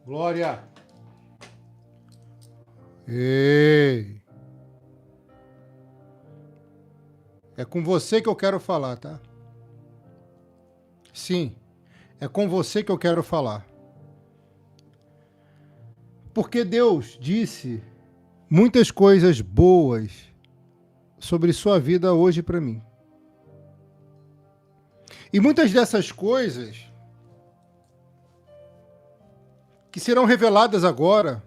Glória. Ei. É com você que eu quero falar, tá? Sim, é com você que eu quero falar. Porque Deus disse muitas coisas boas sobre sua vida hoje para mim. E muitas dessas coisas que serão reveladas agora,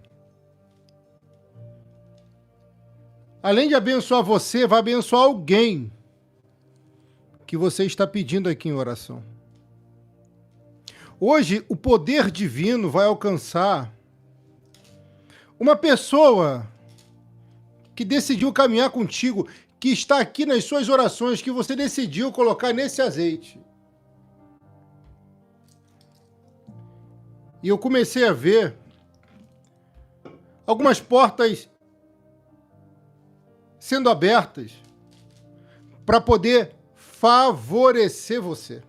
além de abençoar você, vai abençoar alguém que você está pedindo aqui em oração. Hoje, o poder divino vai alcançar uma pessoa que decidiu caminhar contigo, que está aqui nas suas orações, que você decidiu colocar nesse azeite. E eu comecei a ver algumas portas sendo abertas para poder favorecer você.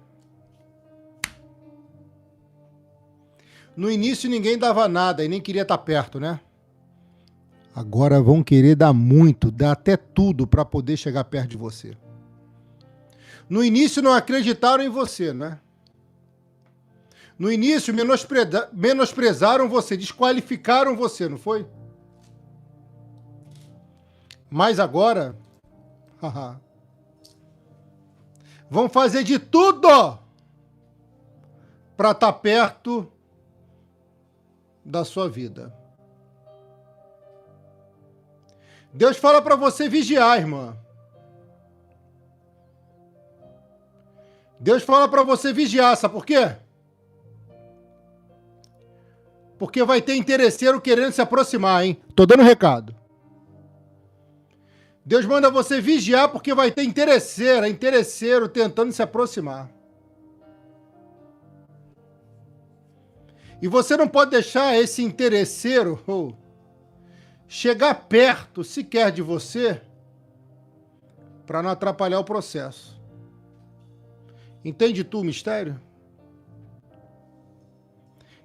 No início ninguém dava nada e nem queria estar perto, né? Agora vão querer dar muito, dar até tudo para poder chegar perto de você. No início não acreditaram em você, né? No início menosprezaram você, desqualificaram você, não foi? Mas agora, vão fazer de tudo para estar perto da sua vida. Deus fala para você vigiar, irmã. Deus fala para você vigiar, sabe por quê? Porque vai ter interesseiro querendo se aproximar, hein? Tô dando recado. Deus manda você vigiar porque vai ter interesseiro tentando se aproximar. E você não pode deixar esse interesseiro chegar perto sequer de você para não atrapalhar o processo. Entende tu o mistério?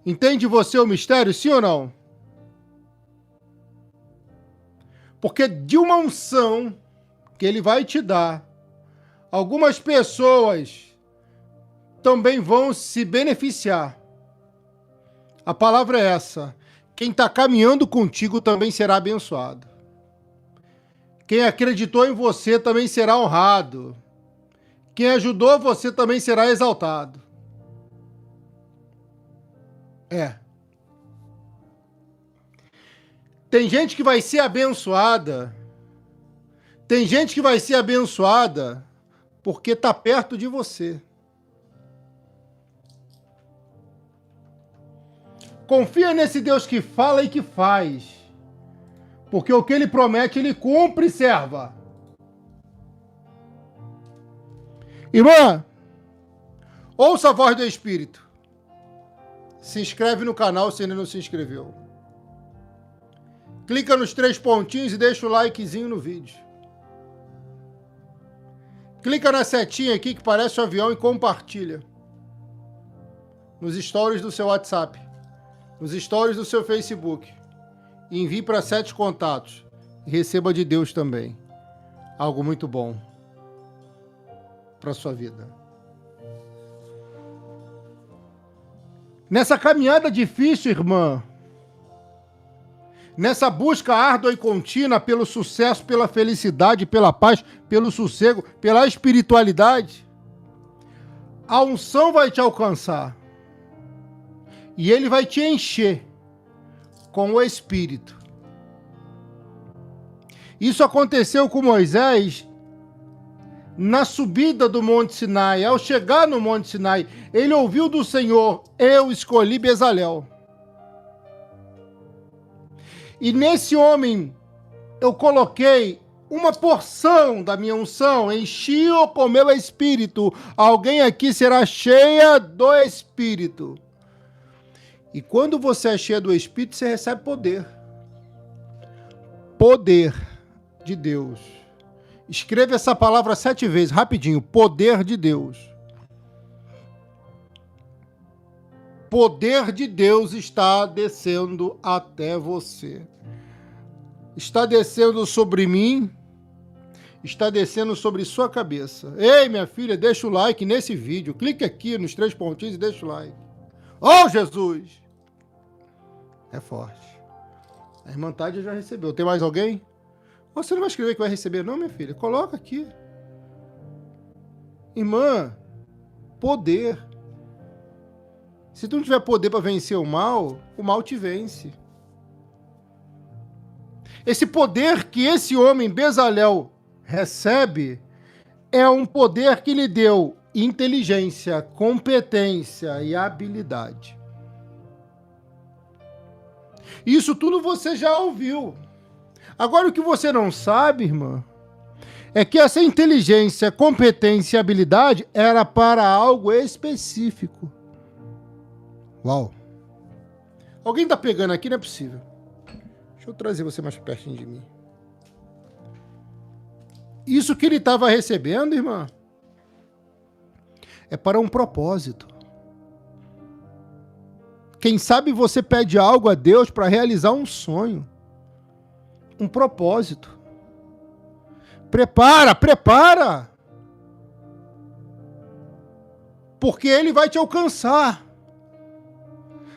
Entende você o mistério, sim ou não? Porque de uma unção que ele vai te dar, algumas pessoas também vão se beneficiar. A palavra é essa. Quem está caminhando contigo também será abençoado. Quem acreditou em você também será honrado. Quem ajudou você também será exaltado. Tem gente que vai ser abençoada. Tem gente que vai ser abençoada porque está perto de você. Confia nesse Deus que fala e que faz. Porque o que ele promete, ele cumpre, serva. Irmã, ouça a voz do Espírito. Se inscreve no canal se ainda não se inscreveu. Clica nos 3 pontinhos e deixa o likezinho no vídeo. Clica na setinha aqui que parece um avião e compartilha. Nos stories do seu WhatsApp. Nos stories do seu Facebook. E envie para 7 contatos. E receba de Deus também. Algo muito bom para a sua vida. Nessa caminhada difícil, irmã, nessa busca árdua e contínua pelo sucesso, pela felicidade, pela paz, pelo sossego, pela espiritualidade, a unção vai te alcançar. E ele vai te encher com o Espírito. Isso aconteceu com Moisés na subida do Monte Sinai. Ao chegar no Monte Sinai, ele ouviu do Senhor: eu escolhi Bezalel. E nesse homem eu coloquei uma porção da minha unção, enchi-o com meu Espírito. Alguém aqui será cheia do Espírito. E quando você é cheia do Espírito, você recebe poder. Poder de Deus. Escreva essa palavra 7 vezes, rapidinho. Poder de Deus. poder de Deus está descendo até você. Está descendo sobre mim, está descendo sobre sua cabeça. Ei, minha filha, deixa o like nesse vídeo. Clique aqui nos 3 pontinhos e deixa o like. Oh, Jesus! É forte. A irmã Tádia já recebeu. Tem mais alguém? Você não vai escrever que vai receber, não, minha filha? Coloca aqui. Irmã, poder. Se tu não tiver poder para vencer o mal te vence. Esse poder que esse homem Bezalel recebe é um poder que lhe deu inteligência, competência e habilidade. Isso tudo você já ouviu. Agora o que você não sabe, irmã, é que essa inteligência, competência e habilidade era para algo específico. Uau! Alguém tá pegando aqui? Não é possível. Deixa eu trazer você mais pertinho de mim. Isso que ele estava recebendo, irmã, é para um propósito. Quem sabe você pede algo a Deus para realizar um sonho, um propósito. Prepara! Porque ele vai te alcançar,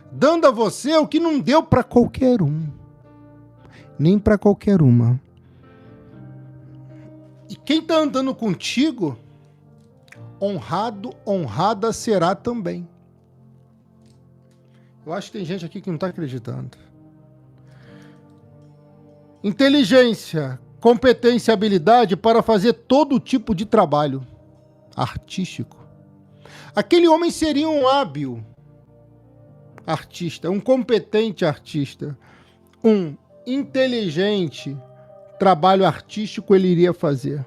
dando a você o que não deu para qualquer um, nem para qualquer uma. E quem está andando contigo, honrado, honrada será também. Eu acho que tem gente aqui que não está acreditando. Inteligência, competência e habilidade para fazer todo tipo de trabalho artístico. Aquele homem seria um hábil artista, um competente artista, um inteligente trabalho artístico ele iria fazer.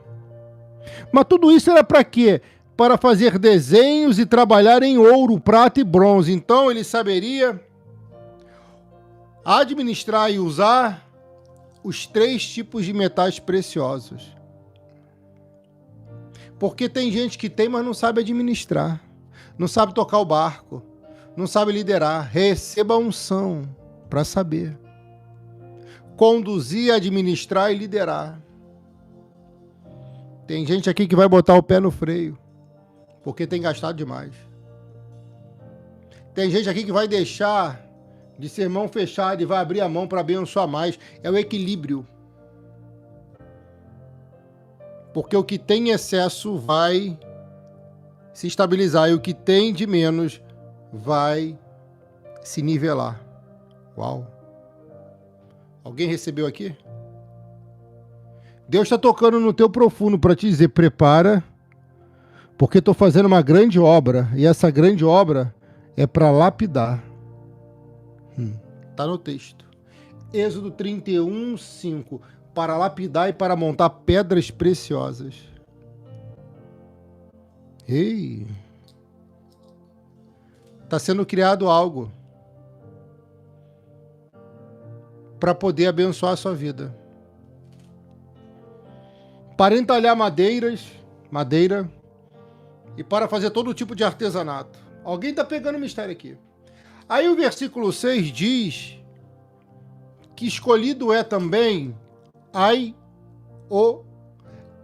Mas tudo isso era para quê? Para fazer desenhos e trabalhar em ouro, prata e bronze. Então ele saberia administrar e usar os 3 tipos de metais preciosos. Porque tem gente que tem, mas não sabe administrar, não sabe tocar o barco, não sabe liderar. Receba a unção para saber conduzir, administrar e liderar. Tem gente aqui que vai botar o pé no freio, porque tem gastado demais. Tem gente aqui que vai deixar de ser mão fechada e vai abrir a mão para abençoar mais. É o equilíbrio. Porque o que tem excesso vai se estabilizar e o que tem de menos vai se nivelar. Uau! Alguém recebeu aqui? Deus está tocando no teu profundo para te dizer, prepara, porque estou fazendo uma grande obra, e essa grande obra é para lapidar. Está no texto. Êxodo 31, 5. Para lapidar e para montar pedras preciosas. Ei! Está sendo criado algo para poder abençoar a sua vida. Para entalhar madeira e para fazer todo tipo de artesanato. Alguém está pegando o mistério aqui. Aí o versículo 6 diz que escolhido é também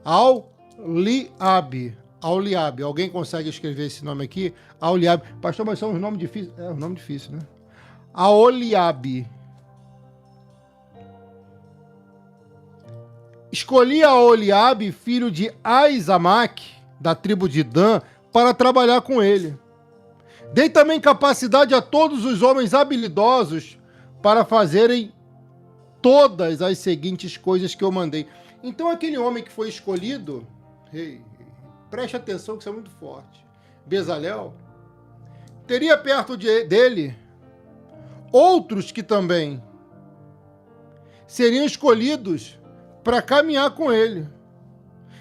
Aholiabe. Aholiabe. Alguém consegue escrever esse nome aqui? Aholiabe. Pastor, mas são um nome difícil. É um nome difícil, né? Aholiabe. Escolhi Aholiabe, filho de Aizamaque, da tribo de Dan, para trabalhar com ele. Dei também capacidade a todos os homens habilidosos para fazerem todas as seguintes coisas que eu mandei. Então aquele homem que foi escolhido, preste atenção que isso é muito forte, Bezalel, teria perto dele outros que também seriam escolhidos para caminhar com ele.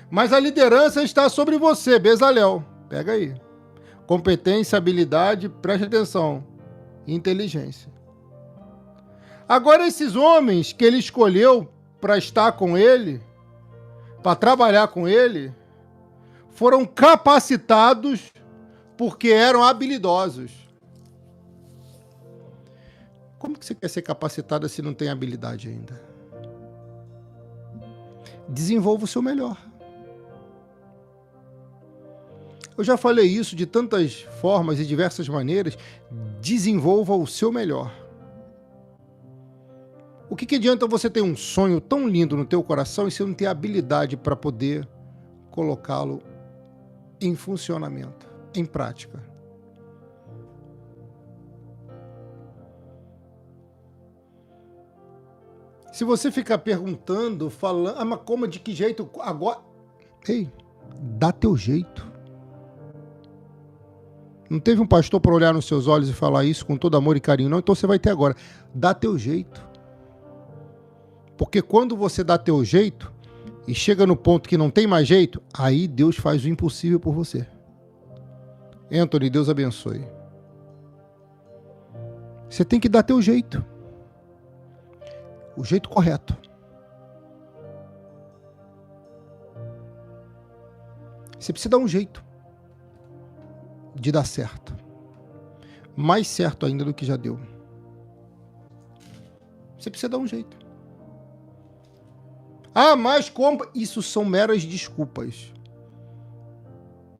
Mas a liderança está sobre você, Bezalel. Pega aí. Competência, habilidade, preste atenção, inteligência. Agora esses homens que ele escolheu para estar com ele, para trabalhar com ele, foram capacitados porque eram habilidosos. Como que você quer ser capacitada se não tem habilidade ainda? Desenvolva o seu melhor. Eu já falei isso de tantas formas e diversas maneiras. Desenvolva o seu melhor. O que adianta você ter um sonho tão lindo no teu coração e você não ter habilidade para poder colocá-lo em funcionamento, em prática? Se você ficar perguntando, falando, mas como, de que jeito, agora... Ei, dá teu jeito. Não teve um pastor para olhar nos seus olhos e falar isso com todo amor e carinho, não? Então você vai ter agora. Dá teu jeito. Porque quando você dá teu jeito e chega no ponto que não tem mais jeito, aí Deus faz o impossível por você. Anthony, Deus abençoe. Você tem que dar teu jeito. O jeito correto. Você precisa dar um jeito de dar certo. Mais certo ainda do que já deu. Você precisa dar um jeito. Ah, mas como? Isso são meras desculpas.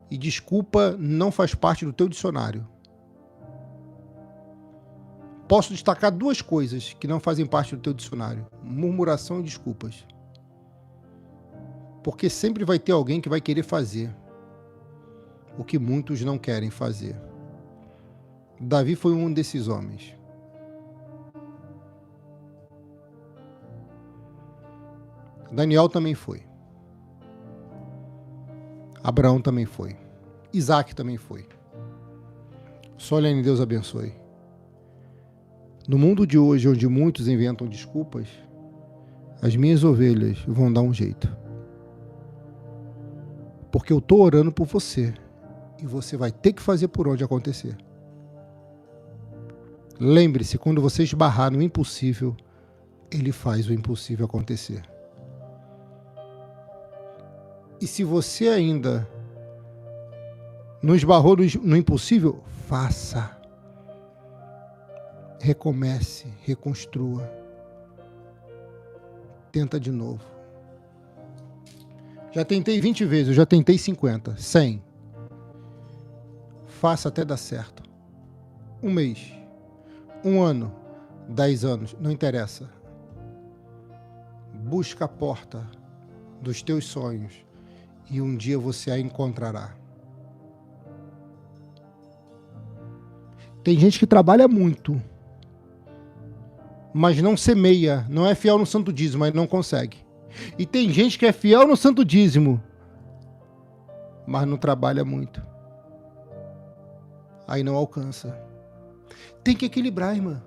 E desculpa não faz parte do teu dicionário. Posso destacar duas coisas que não fazem parte do teu dicionário: murmuração e desculpas. Porque sempre vai ter alguém que vai querer fazer o que muitos não querem fazer. Davi foi um desses homens. Daniel também foi. Abraão também foi. Isaac também foi. Solene, Deus abençoe. No mundo de hoje, onde muitos inventam desculpas, as minhas ovelhas vão dar um jeito. Porque eu estou orando por você. E você vai ter que fazer por onde acontecer. Lembre-se, quando você esbarrar no impossível, ele faz o impossível acontecer. E se você ainda não esbarrou no impossível, faça. Recomece, reconstrua. Tenta de novo. Já tentei 20 vezes, eu já tentei 50, 100. Faça até dar certo. 1 mês, 1 ano, 10 anos, não interessa. Busca a porta dos teus sonhos e um dia você a encontrará. Tem gente que trabalha muito, mas não semeia, não é fiel no santo dízimo, mas não consegue. E tem gente que é fiel no santo dízimo, mas não trabalha muito. Aí não alcança. Tem que equilibrar, irmã.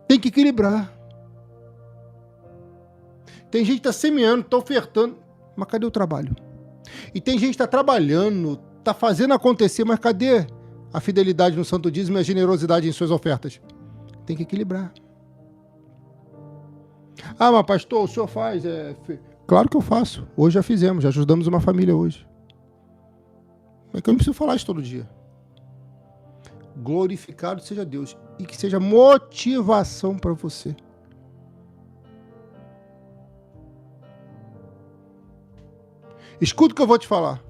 Tem que equilibrar. Tem gente que está semeando, está ofertando, mas cadê o trabalho? E tem gente que está trabalhando, está fazendo acontecer, mas cadê a fidelidade no santo dízimo e a generosidade em suas ofertas? Tem que equilibrar. Ah, mas pastor, o senhor faz? Claro que eu faço. Hoje já fizemos, já ajudamos uma família hoje. É que eu não preciso falar isso todo dia. Glorificado seja Deus. E que seja motivação para você. Escuta o que eu vou te falar.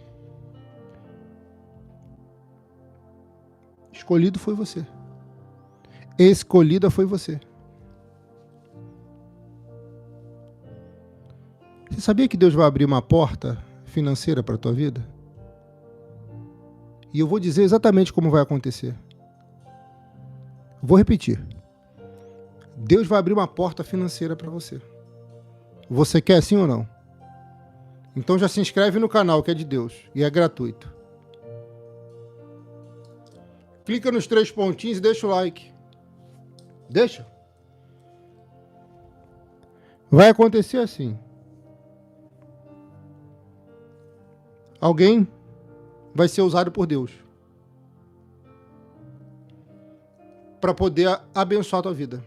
Escolhido foi você. Escolhida foi você. Você sabia que Deus vai abrir uma porta financeira para a tua vida? E eu vou dizer exatamente como vai acontecer. Vou repetir. Deus vai abrir uma porta financeira para você. Você quer sim ou não? Então já se inscreve no canal que é de Deus e é gratuito. Clica nos 3 pontinhos e deixa o like. Deixa. Vai acontecer assim. Alguém vai ser usado por Deus para poder abençoar a tua vida.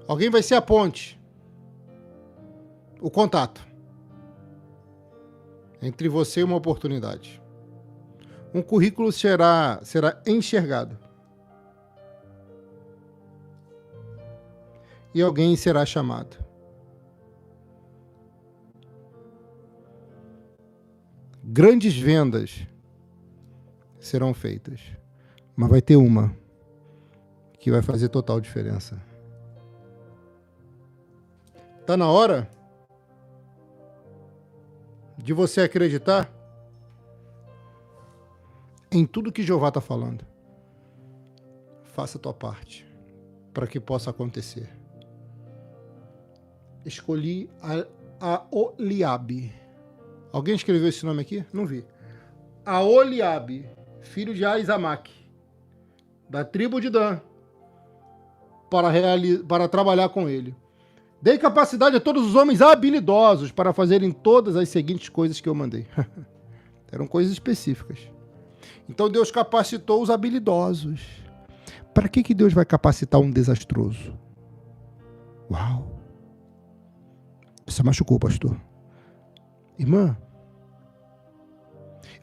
Alguém vai ser a ponte, o contato entre você e uma oportunidade. Um currículo será enxergado. E alguém será chamado. Grandes vendas serão feitas, mas vai ter uma que vai fazer total diferença. Tá na hora de você acreditar em tudo que Jeová está falando. Faça a tua parte para que possa acontecer. Escolhi a Oliabe. Alguém escreveu esse nome aqui? Não vi. A Oliabe, filho de Aizamaque, da tribo de Dan, para trabalhar com ele. Dei capacidade a todos os homens habilidosos para fazerem todas as seguintes coisas que eu mandei. Eram coisas específicas. Então Deus capacitou os habilidosos. Para que Deus vai capacitar um desastroso? Uau! Você machucou, pastor. Irmã,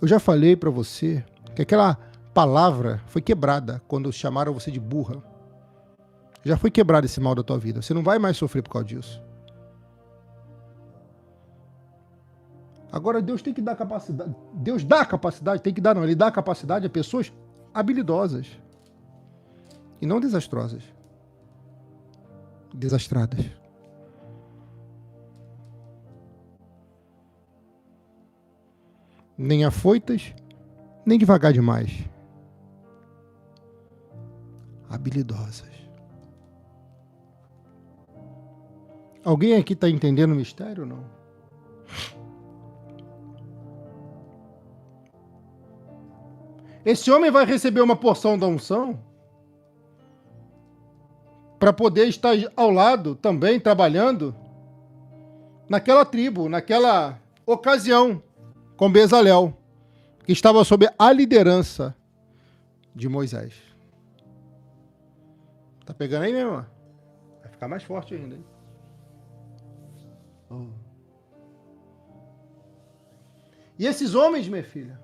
eu já falei para você que aquela palavra foi quebrada quando chamaram você de burra. Já foi quebrado esse mal da tua vida. Você não vai mais sofrer por causa disso. Agora Deus tem que dar capacidade. Deus dá capacidade, tem que dar não. Ele dá capacidade a pessoas habilidosas. E não desastrosas. Desastradas. Nem afoitas, nem devagar demais. Habilidosas. Alguém aqui está entendendo o mistério ou não? Esse homem vai receber uma porção da unção para poder estar ao lado também, trabalhando naquela tribo, naquela ocasião, com Bezalel, que estava sob a liderança de Moisés. Tá pegando aí, minha irmã? Vai ficar mais forte ainda, hein? Oh. E esses homens, minha filha,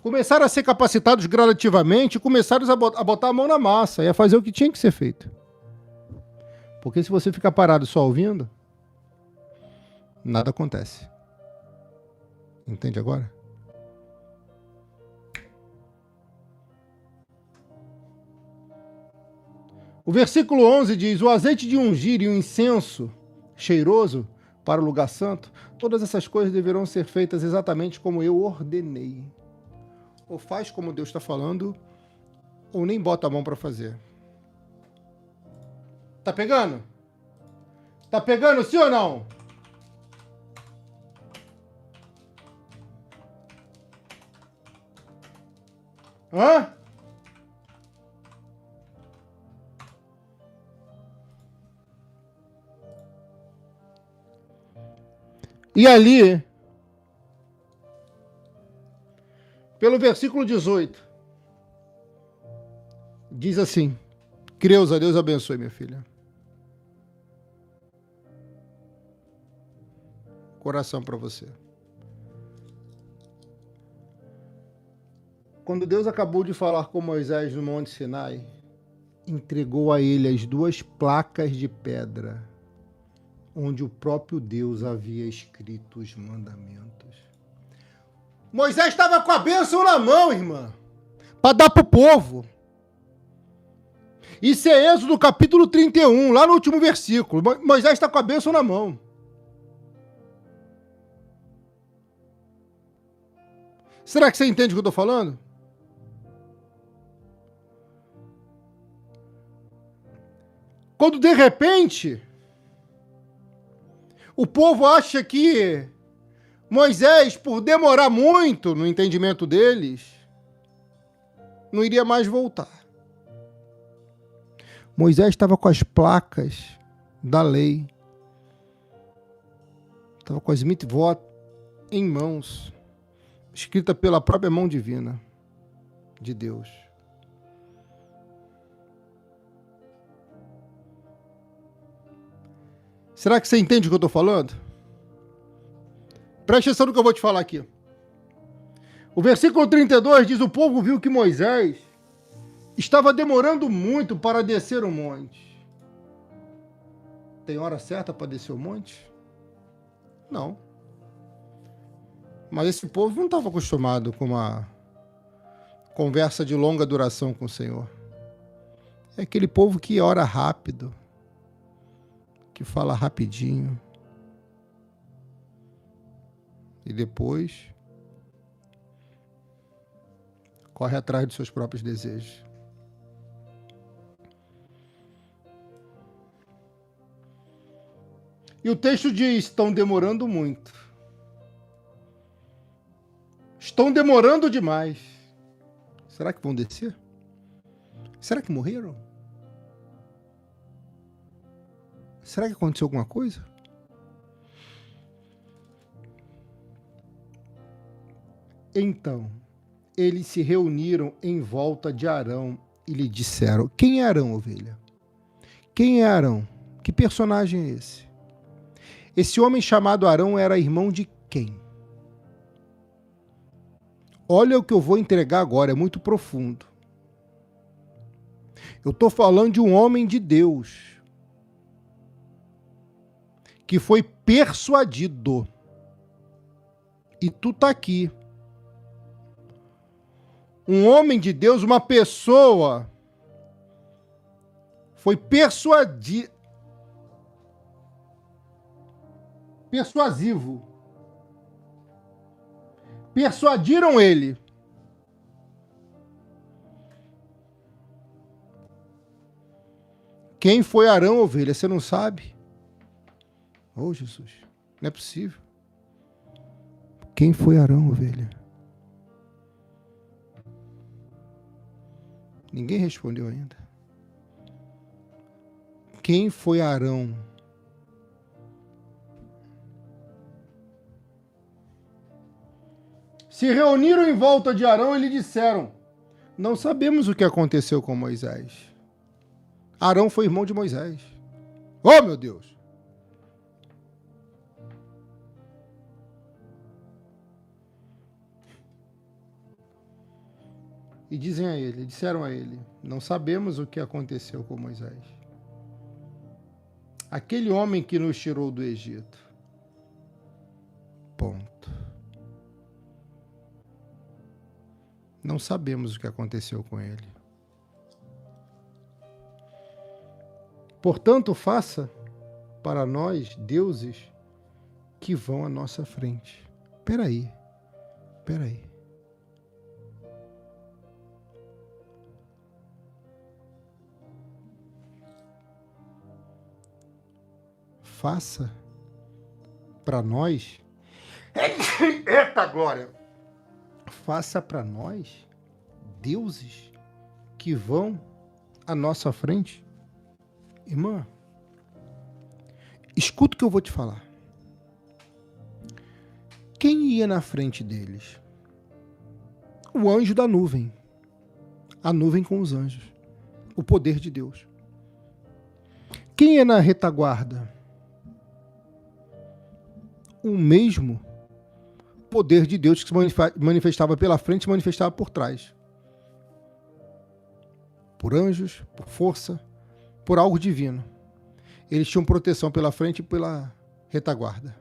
começaram a ser capacitados gradativamente, começaram a botar a mão na massa e a fazer o que tinha que ser feito. Porque se você ficar parado só ouvindo, nada acontece. Entende agora? O versículo 11 diz: o azeite de ungir e o incenso cheiroso para o lugar santo, todas essas coisas deverão ser feitas exatamente como eu ordenei. Ou faz como Deus está falando, ou nem bota a mão para fazer. Tá pegando? Tá pegando, sim ou não? Hã? E ali, pelo versículo 18, diz assim: Creuza, Deus abençoe, minha filha. Coração para você. Quando Deus acabou de falar com Moisés no Monte Sinai, entregou a ele as 2 placas de pedra, onde o próprio Deus havia escrito os mandamentos. Moisés estava com a bênção na mão, irmã, para dar para o povo. Isso é Êxodo capítulo 31, lá no último versículo. Moisés está com a bênção na mão. Será que você entende o que eu estou falando? Quando de repente o povo acha que Moisés, por demorar muito no entendimento deles, não iria mais voltar. Moisés estava com as placas da lei, estava com as mitvot em mãos, escrita pela própria mão divina de Deus. Será que você entende o que eu estou falando? Preste atenção no que eu vou te falar aqui. O versículo 32 diz: o povo viu que Moisés estava demorando muito para descer o monte. Tem hora certa para descer o monte? Não. Mas esse povo não estava acostumado com uma conversa de longa duração com o Senhor. É aquele povo que ora rápido, que fala rapidinho. E depois corre atrás dos seus próprios desejos. E o texto diz: estão demorando muito. Estão demorando demais. Será que vão descer? Será que morreram? Será que aconteceu alguma coisa? Então, eles se reuniram em volta de Arão e lhe disseram: quem é Arão, ovelha? Quem é Arão? Que personagem é esse? Esse homem chamado Arão era irmão de quem? Olha o que eu vou entregar agora, é muito profundo. Eu estou falando de um homem de Deus que foi persuadido. E tu tá aqui. Um homem de Deus, uma pessoa, foi persuasivo. Persuadiram ele. Quem foi Arão, ovelha? Você não sabe? Oh, Jesus, não é possível. Quem foi Arão, ovelha? Ninguém respondeu ainda. Quem foi Arão? Se reuniram em volta de Arão e lhe disseram: não sabemos o que aconteceu com Moisés. Arão foi irmão de Moisés. Oh, meu Deus! E disseram a ele: não sabemos o que aconteceu com Moisés. Aquele homem que nos tirou do Egito. Ponto. Não sabemos o que aconteceu com ele. Portanto, faça para nós deuses que vão à nossa frente. Peraí. Faça para nós. Eita glória! Faça para nós deuses que vão à nossa frente. Irmã, escuta o que eu vou te falar. Quem ia na frente deles? O anjo da nuvem. A nuvem com os anjos. O poder de Deus. Quem ia na retaguarda? O mesmo poder de Deus que se manifestava pela frente e se manifestava por trás. Por anjos, por força, por algo divino. Eles tinham proteção pela frente e pela retaguarda.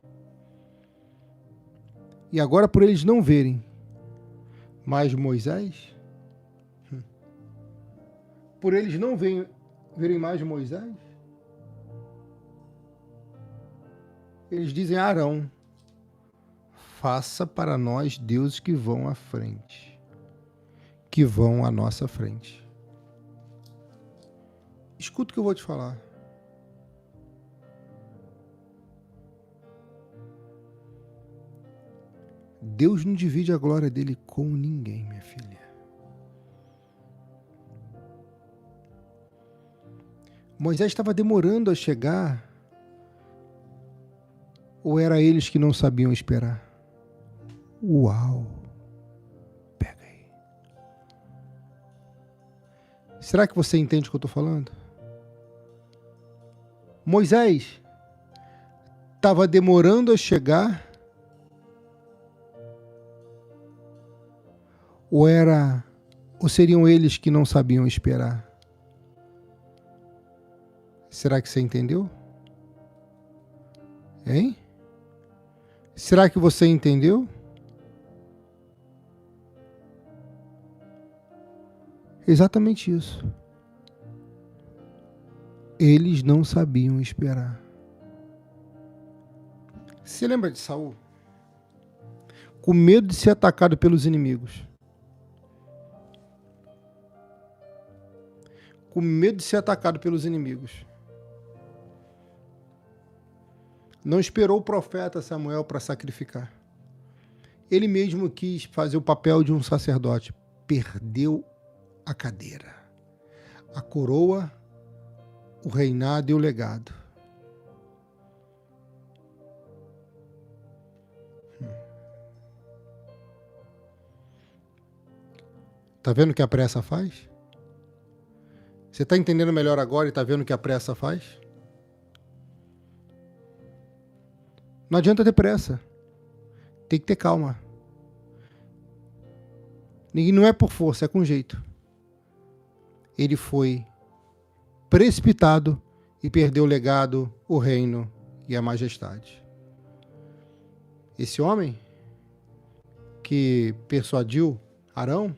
E agora, por eles não verem mais Moisés, por eles não verem mais Moisés, eles dizem a Arão: faça para nós deuses que vão à frente, que vão à nossa frente. Escuta o que eu vou te falar. Deus não divide a glória dele com ninguém, minha filha. Moisés estava demorando a chegar, ou era eles que não sabiam esperar? Uau! Pega aí. Será que você entende o que eu estou falando? Moisés estava demorando a chegar, Ou seriam eles que não sabiam esperar? Será que você entendeu? Hein? Será que você entendeu? Exatamente isso. Eles não sabiam esperar. Você lembra de Saul? Com medo de ser atacado pelos inimigos. Com medo de ser atacado pelos inimigos. Não esperou o profeta Samuel para sacrificar. Ele mesmo quis fazer o papel de um sacerdote. Perdeu a cadeira, a coroa, o reinado e o legado. Tá vendo o que a pressa faz? Você está entendendo melhor agora e está vendo o que a pressa faz? Não adianta ter pressa. Tem que ter calma. E não é por força, é com jeito. Ele foi precipitado e perdeu o legado, o reino e a majestade. Esse homem que persuadiu Arão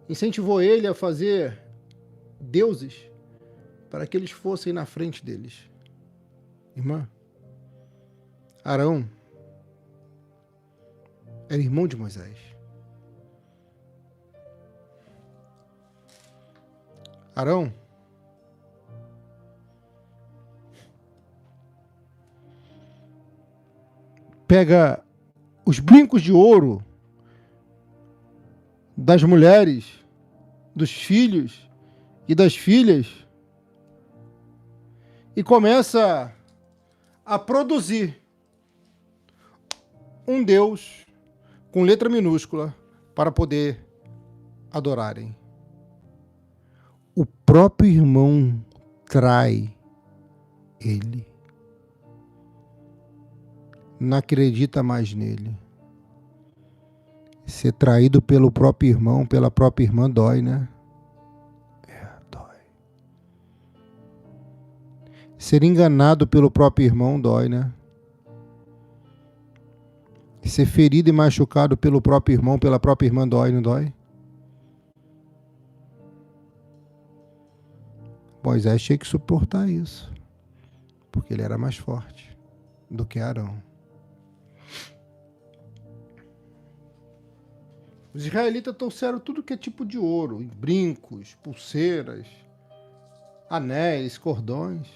incentivou ele a fazer deuses para que eles fossem na frente deles. Irmã, Arão era irmão de Moisés. Arão pega os brincos de ouro das mulheres, dos filhos e das filhas e começa a produzir um Deus com letra minúscula para poder adorarem. O próprio irmão trai ele. Não acredita mais nele. Ser traído pelo próprio irmão, pela própria irmã, dói, né? Dói. Ser enganado pelo próprio irmão dói, né? Ser ferido e machucado pelo próprio irmão, pela própria irmã, dói, não dói? Moisés tinha que suportar isso, porque ele era mais forte do que Arão. Os israelitas trouxeram tudo que é tipo de ouro, brincos, pulseiras, anéis, cordões.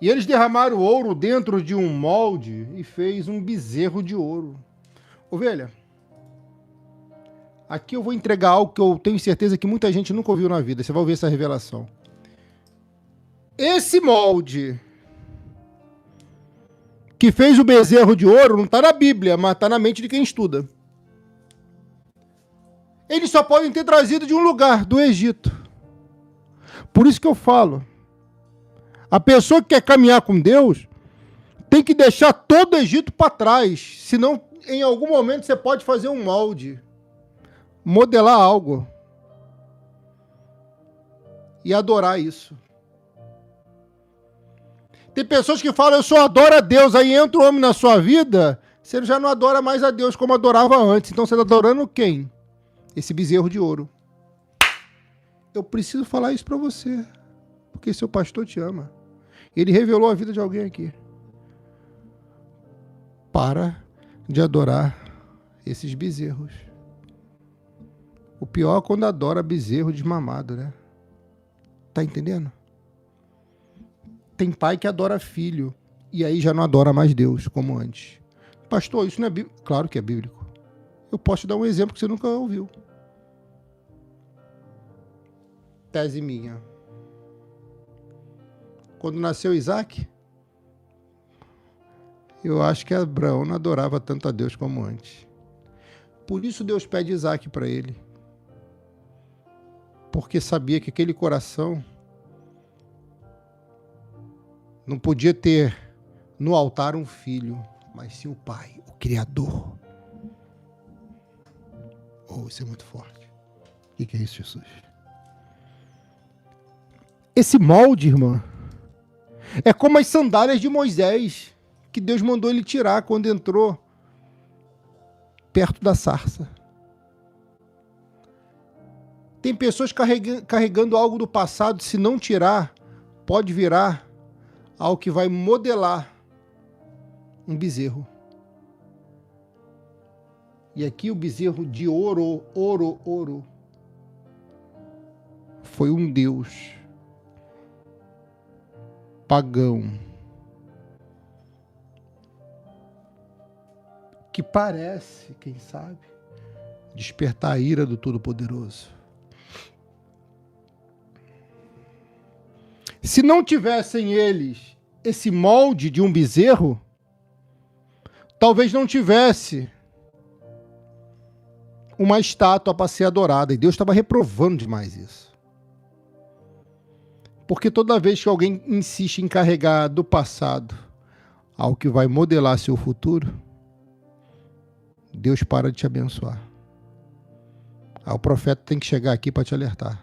E eles derramaram ouro dentro de um molde e fez um bezerro de ouro. Ovelha, aqui eu vou entregar algo que eu tenho certeza que muita gente nunca ouviu na vida. Você vai ouvir essa revelação. Esse molde que fez o bezerro de ouro não está na Bíblia, mas está na mente de quem estuda. Eles só podem ter trazido de um lugar, do Egito. Por isso que eu falo, a pessoa que quer caminhar com Deus tem que deixar todo o Egito para trás, senão em algum momento você pode fazer um molde, modelar algo e adorar isso. Tem pessoas que falam, eu só adoro a Deus, aí entra o homem na sua vida, você já não adora mais a Deus como adorava antes. Então você está adorando quem? Esse bezerro de ouro. Eu preciso falar isso para você, porque seu pastor te ama. Ele revelou a vida de alguém aqui. Para de adorar esses bezerros. O pior é quando adora bezerro desmamado, né? Tá entendendo? Tem pai que adora filho, e aí já não adora mais Deus, como antes. Pastor, isso não é bíblico? Claro que é bíblico. Eu posso te dar um exemplo que você nunca ouviu. Tese minha. Quando nasceu Isaac, eu acho que Abraão não adorava tanto a Deus como antes. Por isso Deus pede Isaac para ele. Porque sabia que aquele coração Não podia ter no altar um filho, mas sim o Pai, o Criador. Oh, isso é muito forte. O que é isso, Jesus? Esse molde, irmã, é como as sandálias de Moisés, que Deus mandou ele tirar quando entrou perto da sarça. Tem pessoas carregando algo do passado, se não tirar, pode virar algo que vai modelar um bezerro. E aqui o bezerro de ouro, foi um deus pagão que parece, quem sabe, despertar a ira do Todo-Poderoso. Se não tivessem eles esse molde de um bezerro, talvez não tivesse uma estátua para ser adorada. E Deus estava reprovando demais isso. Porque toda vez que alguém insiste em carregar do passado algo que vai modelar seu futuro, Deus para de te abençoar. O profeta tem que chegar aqui para te alertar.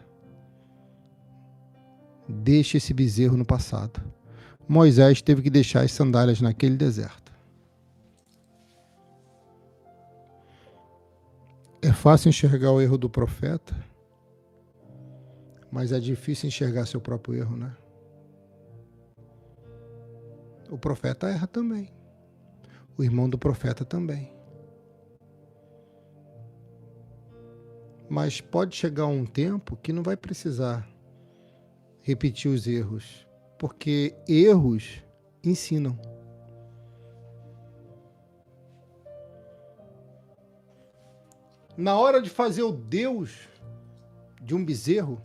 Deixe esse bezerro no passado. Moisés teve que deixar as sandálias naquele deserto. É fácil enxergar o erro do profeta, mas é difícil enxergar seu próprio erro, né? O profeta erra também. O irmão do profeta também. Mas pode chegar um tempo que não vai precisar repetir os erros, porque erros ensinam. Na hora de fazer o Deus de um bezerro,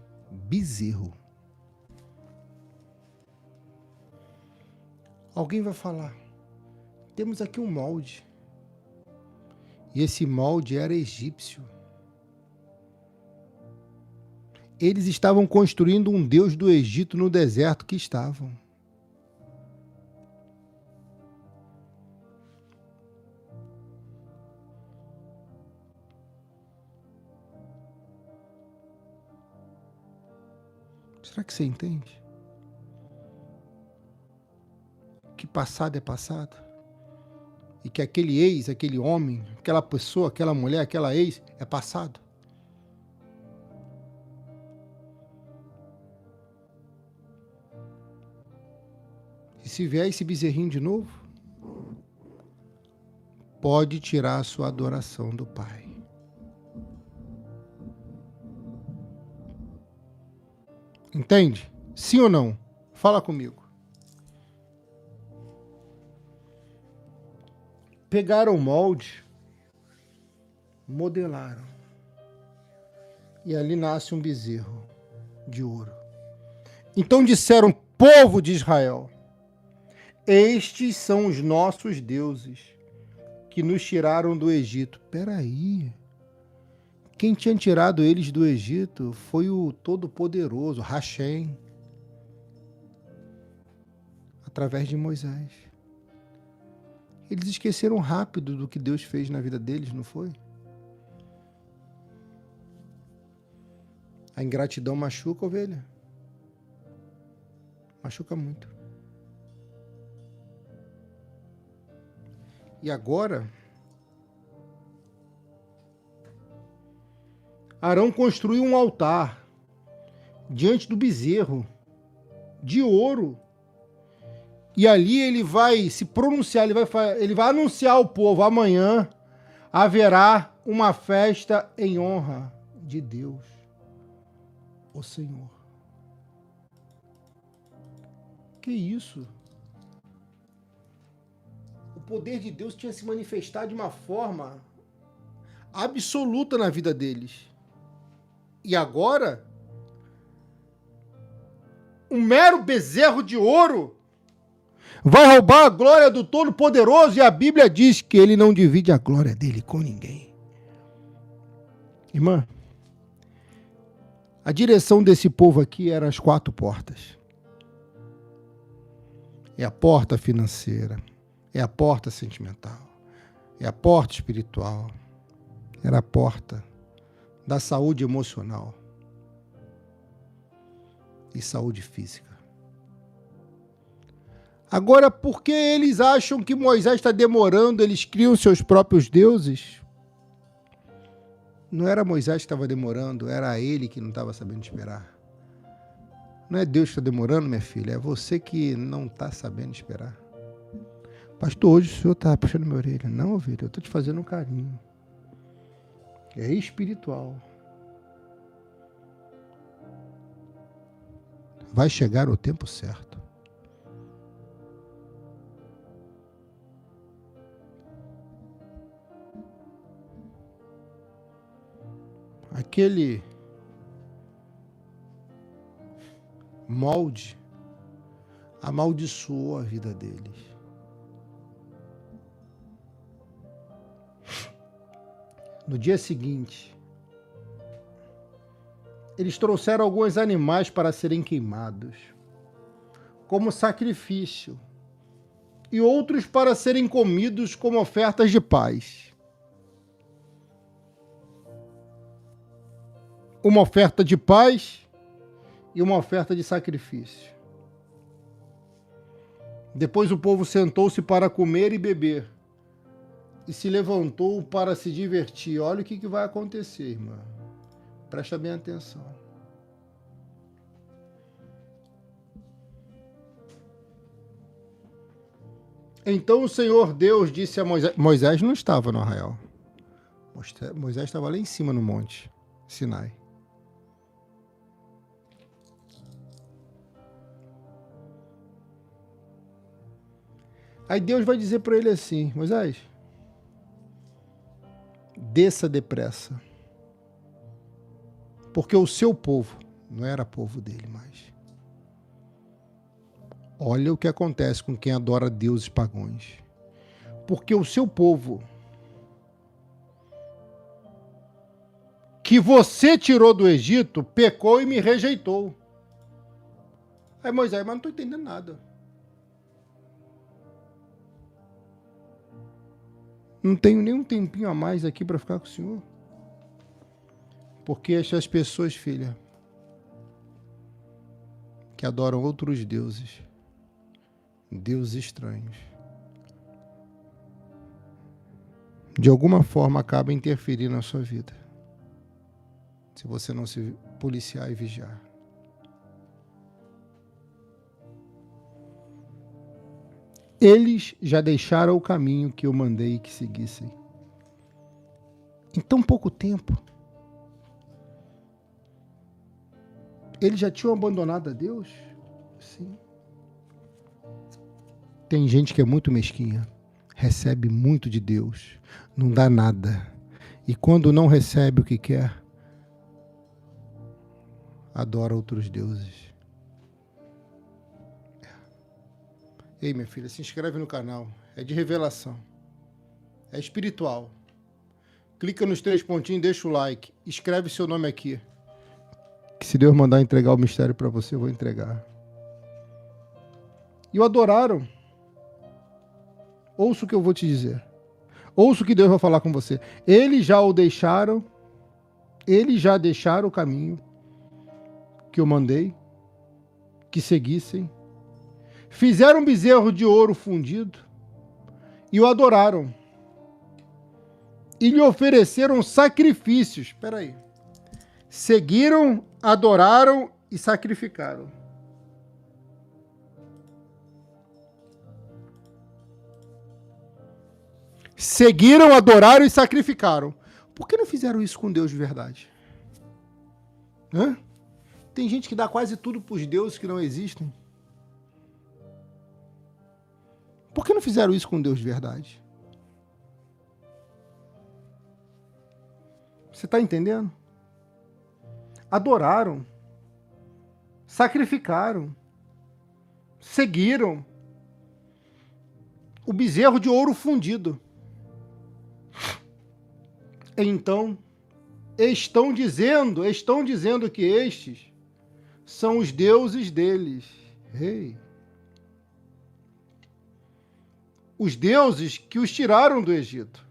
alguém vai falar, temos aqui um molde, e esse molde era egípcio. Eles estavam construindo um Deus do Egito no deserto que estavam. Será que você entende? Que passado é passado? E que aquele ex, aquele homem, aquela pessoa, aquela mulher, aquela ex é passado? E se vier esse bezerrinho de novo, pode tirar a sua adoração do Pai. Entende? Sim ou não? Fala comigo. Pegaram o molde, modelaram. E ali nasce um bezerro de ouro. Então disseram, povo de Israel, estes são os nossos deuses que nos tiraram do Egito. Peraí. Quem tinha tirado eles do Egito foi o Todo-Poderoso, Hashem, através de Moisés. Eles esqueceram rápido do que Deus fez na vida deles, não foi? A ingratidão machuca, ovelha. Machuca muito. E agora, Arão construiu um altar diante do bezerro de ouro. E ali ele vai se pronunciar, ele vai anunciar ao povo, amanhã haverá uma festa em honra de Deus, o Senhor. Que isso? O poder de Deus tinha se manifestado de uma forma absoluta na vida deles. E agora, um mero bezerro de ouro vai roubar a glória do Todo-Poderoso, e a Bíblia diz que ele não divide a glória dele com ninguém. Irmã, a direção desse povo aqui era as 4 portas. É a porta financeira, é a porta sentimental, é a porta espiritual, era a porta da saúde emocional e saúde física. Agora, por que eles acham que Moisés está demorando? Eles criam seus próprios deuses? Não era Moisés que estava demorando, era ele que não estava sabendo esperar. Não é Deus que está demorando, minha filha, é você que não está sabendo esperar. Pastor, hoje o senhor está puxando minha orelha. Não, ovelha, eu estou te fazendo um carinho. É espiritual. Vai chegar o tempo certo. Aquele molde amaldiçoou a vida deles. No dia seguinte, eles trouxeram alguns animais para serem queimados, como sacrifício, e outros para serem comidos como ofertas de paz. Uma oferta de paz e uma oferta de sacrifício. Depois o povo sentou-se para comer e beber, e se levantou para se divertir. Olha o que vai acontecer, irmã. Presta bem atenção. Então o Senhor Deus disse a Moisés... Moisés não estava no arraial. Moisés estava lá em cima no monte Sinai. Aí Deus vai dizer para ele assim: Moisés, desça depressa, porque o seu povo não era povo dele mais. Olha o que acontece com quem adora deuses pagãos. Porque o seu povo, que você tirou do Egito, pecou e me rejeitou. Aí Moisés, mas não estou entendendo nada. Não tenho nem um tempinho a mais aqui para ficar com o senhor. Porque essas pessoas, filha, que adoram outros deuses, deuses estranhos, de alguma forma acaba interferindo na sua vida, se você não se policiar e vigiar. Eles já deixaram o caminho que eu mandei que seguissem. Em tão pouco tempo, eles já tinham abandonado a Deus? Sim. Tem gente que é muito mesquinha, recebe muito de Deus, não dá nada. E quando não recebe o que quer, adora outros deuses. Ei, minha filha, se inscreve no canal. É de revelação. É espiritual. Clica nos 3 pontinhos, deixa o like. Escreve seu nome aqui. Que se Deus mandar entregar o mistério para você, eu vou entregar. E o adoraram. Ouça o que eu vou te dizer. Ouça o que Deus vai falar com você. Eles já o deixaram. Eles já deixaram o caminho que eu mandei que seguissem. Fizeram um bezerro de ouro fundido e o adoraram. E lhe ofereceram sacrifícios. Espera aí. Seguiram, adoraram e sacrificaram. Seguiram, adoraram e sacrificaram. Por que não fizeram isso com Deus de verdade? Hã? Tem gente que dá quase tudo para os deuses que não existem. Por que não fizeram isso com Deus de verdade? Você está entendendo? Adoraram, sacrificaram, seguiram o bezerro de ouro fundido. Então, estão dizendo que estes são os deuses deles. Ei, os deuses que os tiraram do Egito.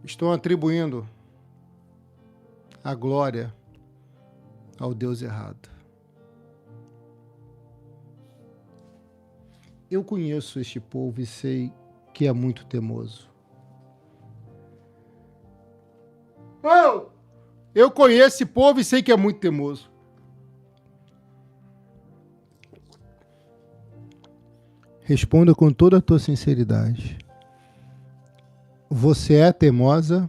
Estão atribuindo a glória ao Deus errado. Eu conheço este povo e sei que é muito teimoso. Eu conheço esse povo e sei que é muito teimoso. Responda com toda a tua sinceridade. Você é teimosa?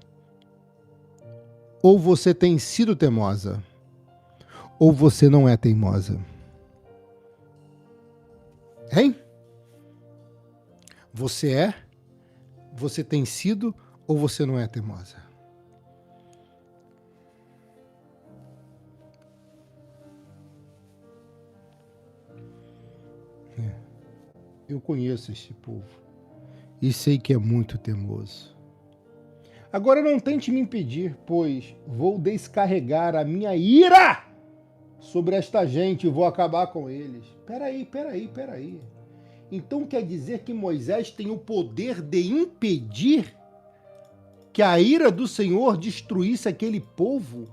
Ou você tem sido teimosa? Ou você não é teimosa? Hein? Você é? Você tem sido? Ou você não é teimosa? Eu conheço este povo e sei que é muito teimoso. Agora não tente me impedir, pois vou descarregar a minha ira sobre esta gente e vou acabar com eles. Peraí. Então quer dizer que Moisés tem o poder de impedir que a ira do Senhor destruísse aquele povo?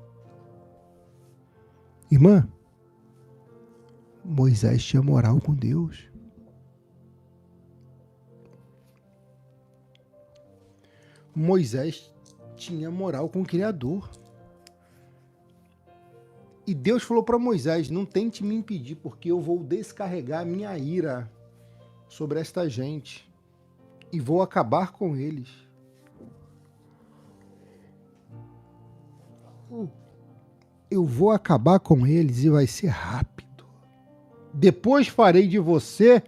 Irmã, Moisés tinha moral com Deus. Moisés tinha moral com o Criador. E Deus falou para Moisés, não tente me impedir, porque eu vou descarregar minha ira sobre esta gente e vou acabar com eles. Eu vou acabar com eles e vai ser rápido. Depois farei de você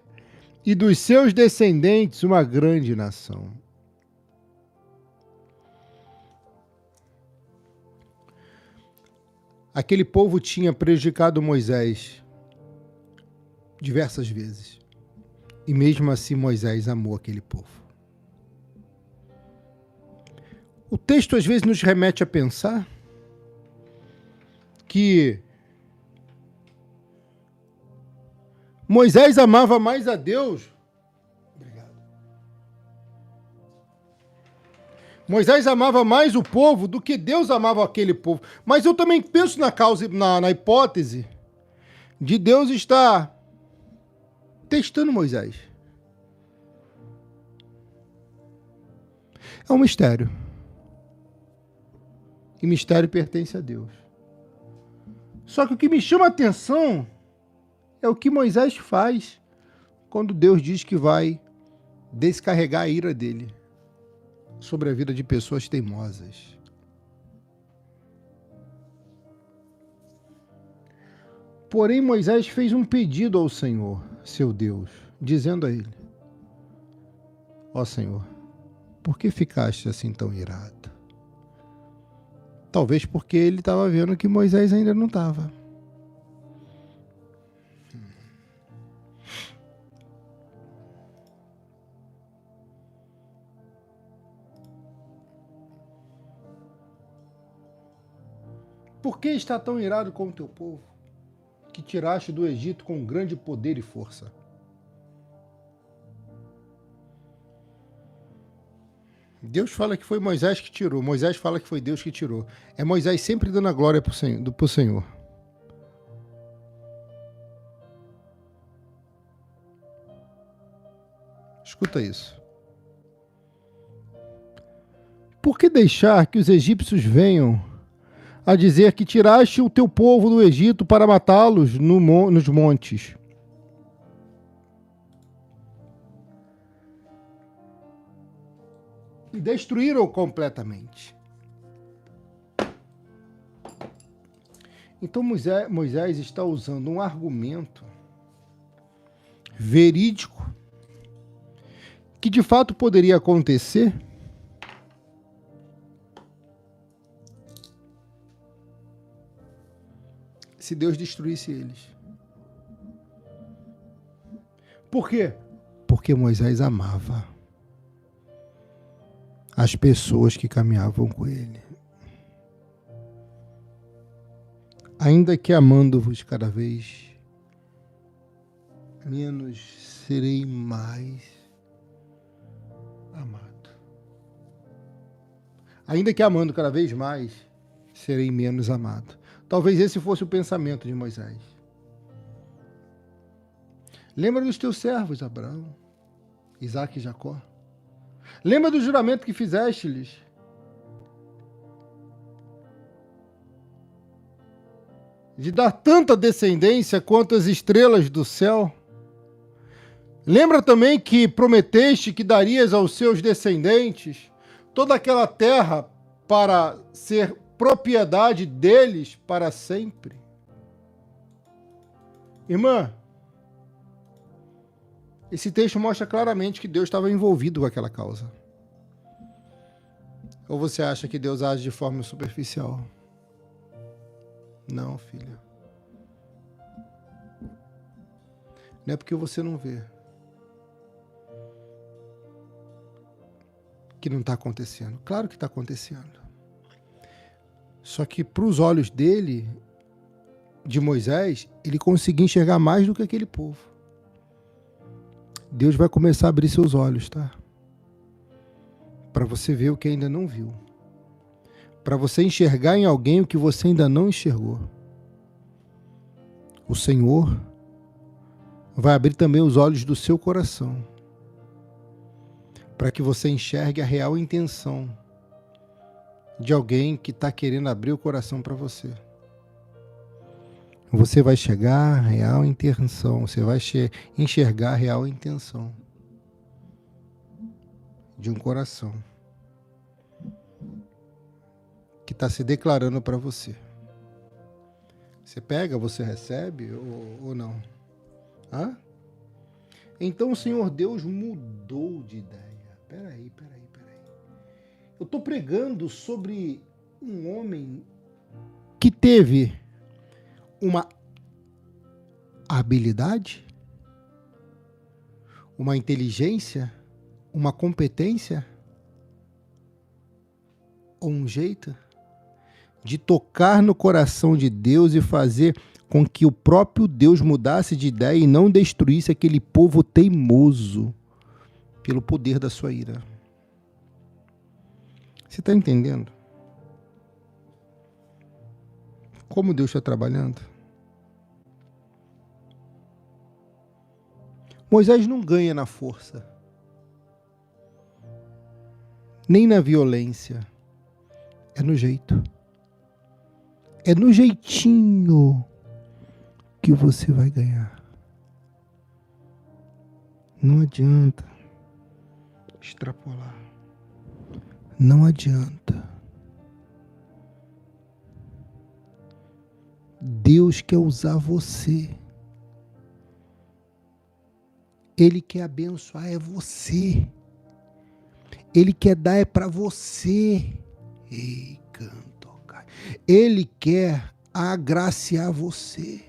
e dos seus descendentes uma grande nação. Aquele povo tinha prejudicado Moisés diversas vezes. E mesmo assim Moisés amou aquele povo. O texto às vezes nos remete a pensar que Moisés amava mais a Deus. Moisés amava mais o povo do que Deus amava aquele povo. Mas eu também penso na hipótese de Deus estar testando Moisés. É um mistério. E mistério pertence a Deus. Só que o que me chama a atenção é o que Moisés faz quando Deus diz que vai descarregar a ira dele sobre a vida de pessoas teimosas. Porém, Moisés fez um pedido ao Senhor, seu Deus, dizendo a ele: ó Senhor, por que ficaste assim tão irado? Talvez porque ele estava vendo que Moisés ainda não estava. Por que está tão irado com o teu povo, que tiraste do Egito com grande poder e força? Deus fala que foi Moisés que tirou, Moisés fala que foi Deus que tirou. É Moisés sempre dando a glória para o Senhor. Escuta isso. Por que deixar que os egípcios venham a dizer que tiraste o teu povo do Egito para matá-los nos montes? E destruíram completamente. Então Moisés está usando um argumento verídico que de fato poderia acontecer se Deus destruísse eles. Por quê? Porque Moisés amava as pessoas que caminhavam com ele. Ainda que amando-vos cada vez menos serei mais amado. Ainda que amando cada vez mais, serei menos amado. Talvez esse fosse o pensamento de Moisés. Lembra dos teus servos, Abraão, Isaque e Jacó. Lembra do juramento que fizeste-lhes. De dar tanta descendência quanto as estrelas do céu. Lembra também que prometeste que darias aos seus descendentes toda aquela terra para ser propriedade deles para sempre. Irmã, esse texto mostra claramente que Deus estava envolvido com aquela causa. Ou você acha que Deus age de forma superficial? Não, filha. Não é porque você não vê que não está acontecendo. Claro que está acontecendo. Só que para os olhos dele, de Moisés, ele conseguia enxergar mais do que aquele povo. Deus vai começar a abrir seus olhos, tá? Para você ver o que ainda não viu. Para você enxergar em alguém o que você ainda não enxergou. O Senhor vai abrir também os olhos do seu coração, para que você enxergue a real intenção de alguém que está querendo abrir o coração para você. Você vai chegar à real intenção, você vai enxergar a real intenção de um coração que está se declarando para você. Você pega, você recebe ou não? Hã? Então o Senhor Deus mudou de ideia. Peraí. Eu estou pregando sobre um homem que teve uma habilidade, uma inteligência, uma competência, ou um jeito de tocar no coração de Deus e fazer com que o próprio Deus mudasse de ideia e não destruísse aquele povo teimoso pelo poder da sua ira. Você está entendendo? Como Deus está trabalhando? Moisés não ganha na força, nem na violência. É no jeito. É no jeitinho que você vai ganhar. Não adianta extrapolar. Não adianta. Deus quer usar você. Ele quer abençoar é você. Ele quer dar é para você. Ei, canto, cara. Ele quer agraciar você.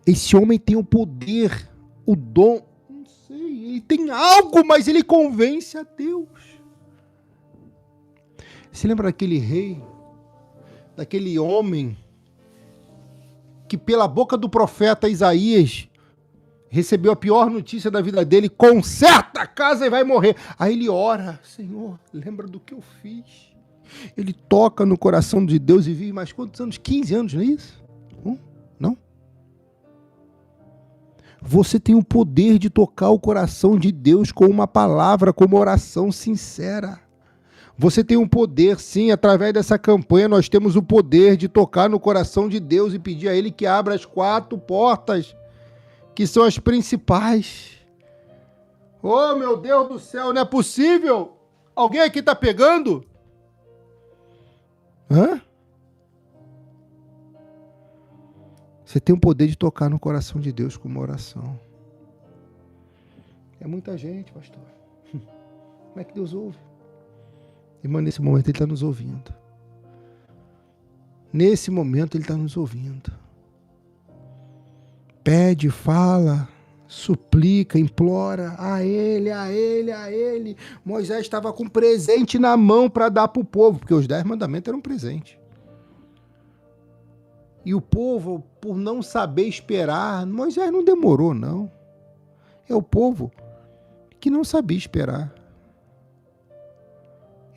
Esse homem tem o poder, o dom, não sei, ele tem algo, mas ele convence a Deus. Você lembra daquele rei, daquele homem que pela boca do profeta Isaías recebeu a pior notícia da vida dele: conserta a casa e vai morrer. Aí ele ora: Senhor, lembra do que eu fiz? Ele toca no coração de Deus e vive mais quantos anos? 15 anos, não é isso? Não? Você tem o poder de tocar o coração de Deus com uma palavra, com uma oração sincera. Você tem um poder, sim, através dessa campanha nós temos o poder de tocar no coração de Deus e pedir a Ele que abra as 4 portas, que são as principais. Oh, meu Deus do céu, não é possível? Alguém aqui está pegando? Hã? Você tem o poder de tocar no coração de Deus com uma oração. É muita gente, pastor. Como é que Deus ouve? Irmã, nesse momento Ele está nos ouvindo. Nesse momento Ele está nos ouvindo. Pede, fala, suplica, implora a Ele, a Ele, a Ele. Moisés estava com presente na mão para dar para o povo, porque os 10 mandamentos eram um presente. E o povo, por não saber esperar, Moisés não demorou, não. É o povo que não sabia esperar.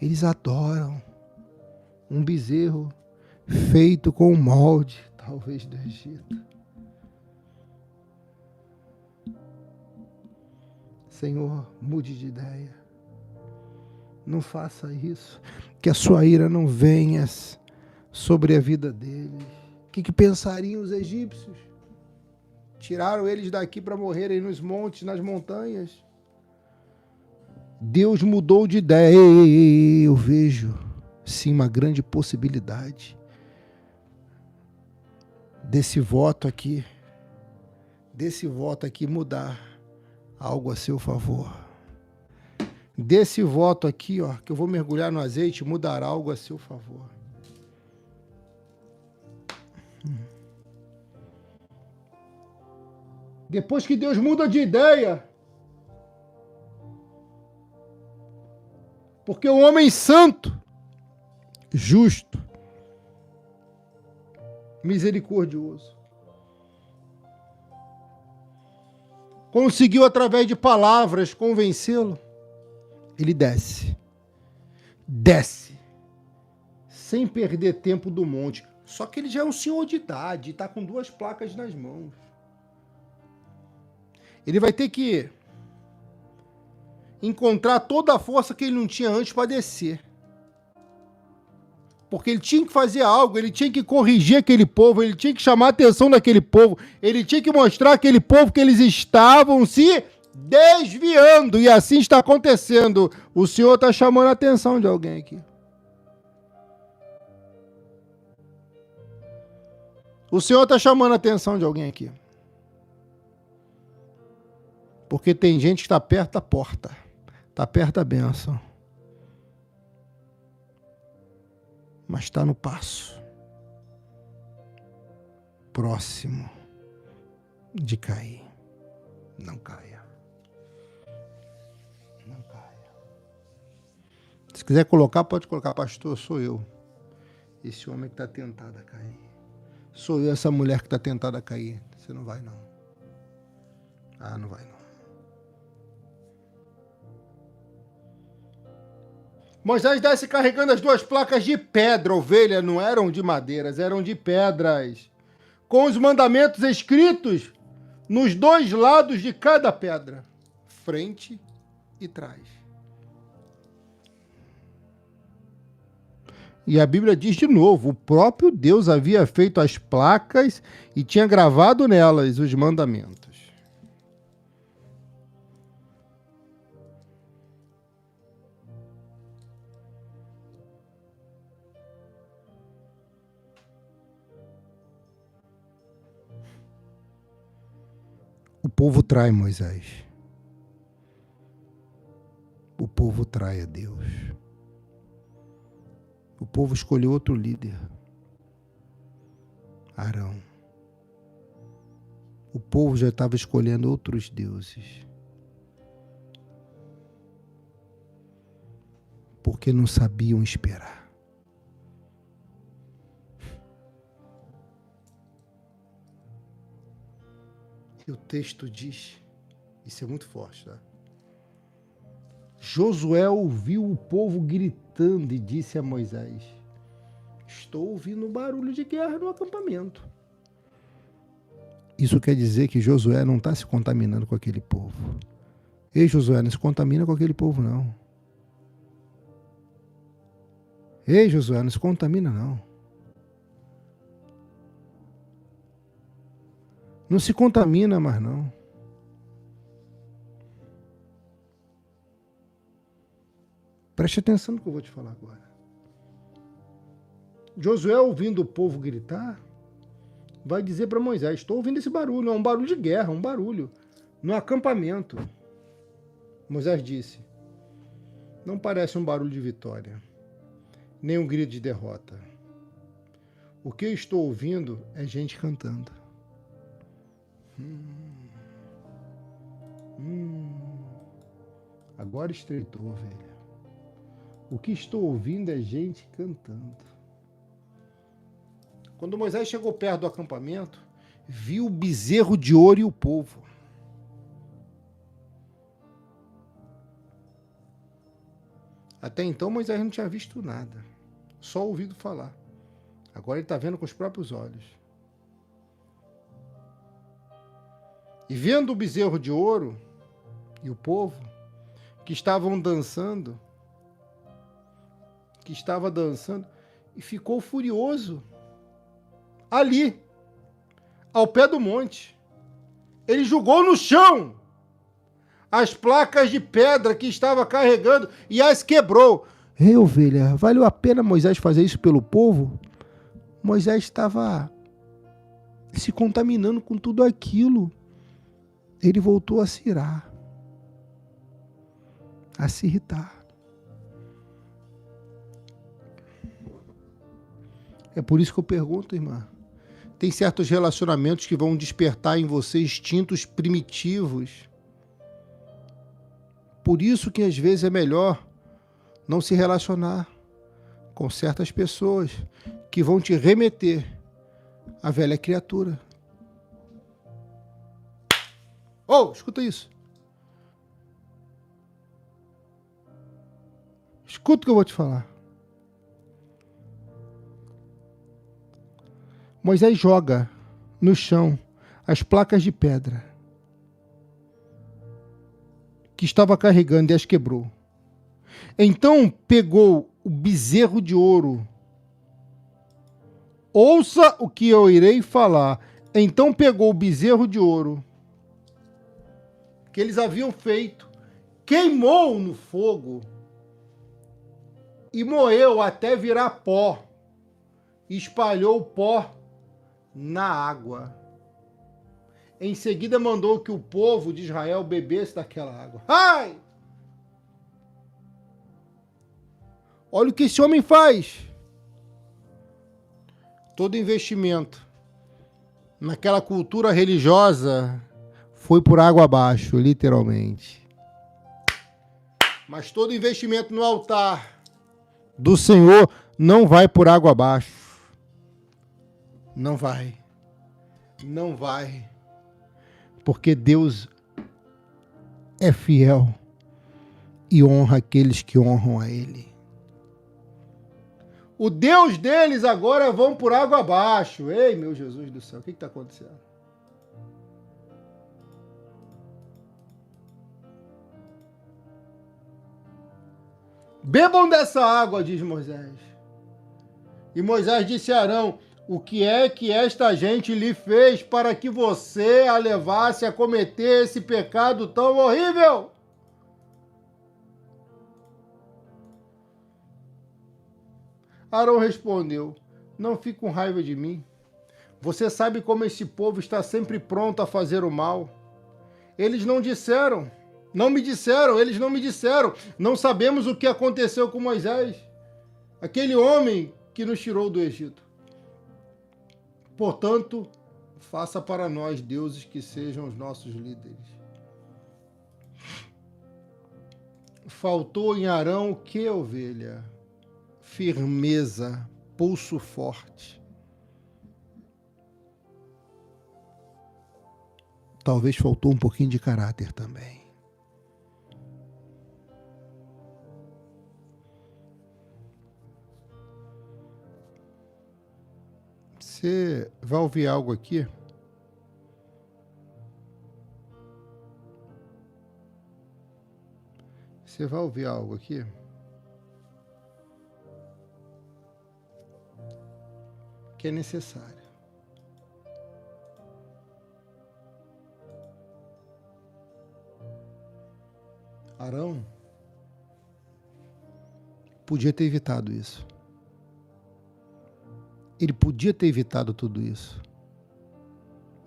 Eles adoram um bezerro feito com um molde, talvez do Egito. Senhor, mude de ideia. Não faça isso. Que a sua ira não venha sobre a vida deles. O que pensariam os egípcios? Tiraram eles daqui para morrerem nos montes, nas montanhas. Deus mudou de ideia. Eu vejo, sim, uma grande possibilidade desse voto aqui mudar algo a seu favor. Desse voto aqui, ó, que eu vou mergulhar no azeite, mudar algo a seu favor. Depois que Deus muda de ideia, porque o homem santo, justo, misericordioso, conseguiu através de palavras convencê-lo, ele desce, sem perder tempo do monte. Só que ele já é um senhor de idade, está com 2 placas nas mãos. Ele vai ter que encontrar toda a força que ele não tinha antes para descer. Porque ele tinha que fazer algo, ele tinha que corrigir aquele povo, ele tinha que chamar a atenção daquele povo, ele tinha que mostrar àquele povo que eles estavam se desviando, e assim está acontecendo. O Senhor está chamando a atenção de alguém aqui. O Senhor está chamando a atenção de alguém aqui. Porque tem gente que está perto da porta, está perto da bênção, mas está no passo, próximo de cair. Não caia. Não caia. Se quiser colocar, pode colocar. Pastor, sou eu. Esse homem que está tentado a cair. Sou eu, essa mulher que está tentada a cair. Você não vai, não. Ah, não vai, não. Moisés desce carregando as 2 placas de pedra. Ovelha não eram de madeiras, eram de pedras, com os mandamentos escritos nos 2 lados de cada pedra, frente e trás. E a Bíblia diz de novo, o próprio Deus havia feito as placas e tinha gravado nelas os mandamentos. O povo trai Moisés. O povo trai a Deus. O povo escolheu outro líder, Arão. O povo já estava escolhendo outros deuses, porque não sabiam esperar. E o texto diz, isso é muito forte, tá? Josué ouviu o povo gritando e disse a Moisés: estou ouvindo um barulho de guerra no acampamento. Isso quer dizer que Josué não está se contaminando com aquele povo. Ei, Josué, não se contamina com aquele povo, não. Ei, Josué, não se contamina, não. Não se contamina mais, não. Preste atenção no que eu vou te falar agora. Josué, ouvindo o povo gritar, vai dizer para Moisés: estou ouvindo esse barulho, é um barulho de guerra, um barulho no acampamento. Moisés disse: não parece um barulho de vitória, nem um grito de derrota. O que eu estou ouvindo é gente cantando. Agora estreitou, ovelha. O que estou ouvindo é gente cantando. Quando Moisés chegou perto do acampamento, viu o bezerro de ouro e o povo. Até então Moisés não tinha visto nada, só ouvido falar. Agora ele está vendo com os próprios olhos. E vendo o bezerro de ouro e o povo que estavam dançando, e ficou furioso. Ali, ao pé do monte, ele jogou no chão as placas de pedra que estava carregando e as quebrou. Ei, ovelha, valeu a pena Moisés fazer isso pelo povo? Moisés estava se contaminando com tudo aquilo. Ele voltou a se irar, a se irritar. É por isso que eu pergunto, irmã. Tem certos relacionamentos que vão despertar em você instintos primitivos. Por isso que às vezes é melhor não se relacionar com certas pessoas que vão te remeter à velha criatura. Oh, escuta isso. Escuta o que eu vou te falar. Moisés joga no chão as placas de pedra que estava carregando e as quebrou. Então pegou o bezerro de ouro. Ouça o que eu irei falar. Então pegou o bezerro de ouro que eles haviam feito, queimou no fogo e moeu até virar pó. Espalhou o pó na água. Em seguida mandou que o povo de Israel bebesse daquela água. Ai! Olha o que esse homem faz. Todo investimento naquela cultura religiosa foi por água abaixo, literalmente. Mas todo investimento no altar do Senhor não vai por água abaixo. Não vai. Não vai. Porque Deus é fiel e honra aqueles que honram a Ele. O Deus deles agora vão por água abaixo. Ei, meu Jesus do céu, o que está acontecendo? Bebam dessa água, diz Moisés. E Moisés disse a Arão: o que é que esta gente lhe fez para que você a levasse a cometer esse pecado tão horrível? Arão respondeu: não fique com raiva de mim. Você sabe como esse povo está sempre pronto a fazer o mal. Eles não me disseram. Não sabemos o que aconteceu com Moisés, aquele homem que nos tirou do Egito. Portanto, faça para nós deuses que sejam os nossos líderes. Faltou em Arão o que, ovelha? Firmeza, pulso forte. Talvez faltou um pouquinho de caráter também. Você vai ouvir algo aqui? Você vai ouvir algo aqui? Que é necessário. Arão podia ter evitado isso. Ele podia ter evitado tudo isso,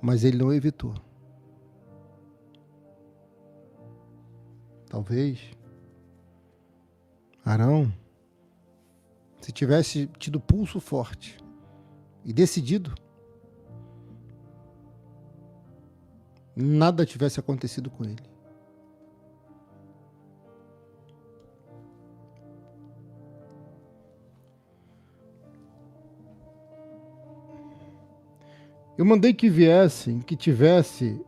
mas ele não evitou. Talvez Arão, se tivesse tido pulso forte e decidido, nada tivesse acontecido com ele. Eu mandei que viessem, que tivesse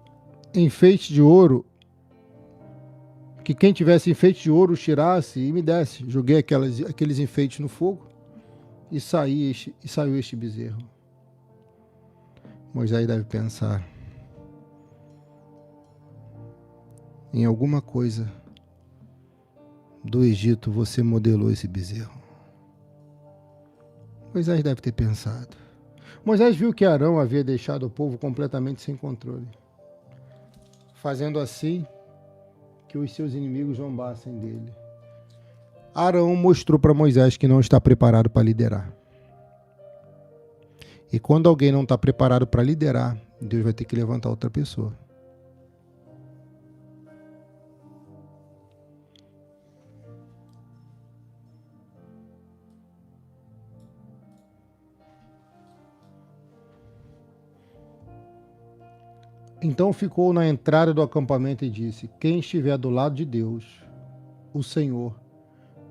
enfeite de ouro, que quem tivesse enfeite de ouro tirasse e me desse. Joguei aqueles enfeites no fogo e saiu este bezerro. Moisés deve pensar em alguma coisa do Egito você modelou esse bezerro. Moisés deve ter pensado. Moisés viu que Arão havia deixado o povo completamente sem controle, fazendo assim que os seus inimigos zombassem dele. Arão mostrou para Moisés que não está preparado para liderar. E quando alguém não está preparado para liderar, Deus vai ter que levantar outra pessoa. Então ficou na entrada do acampamento e disse: quem estiver do lado de Deus, o Senhor,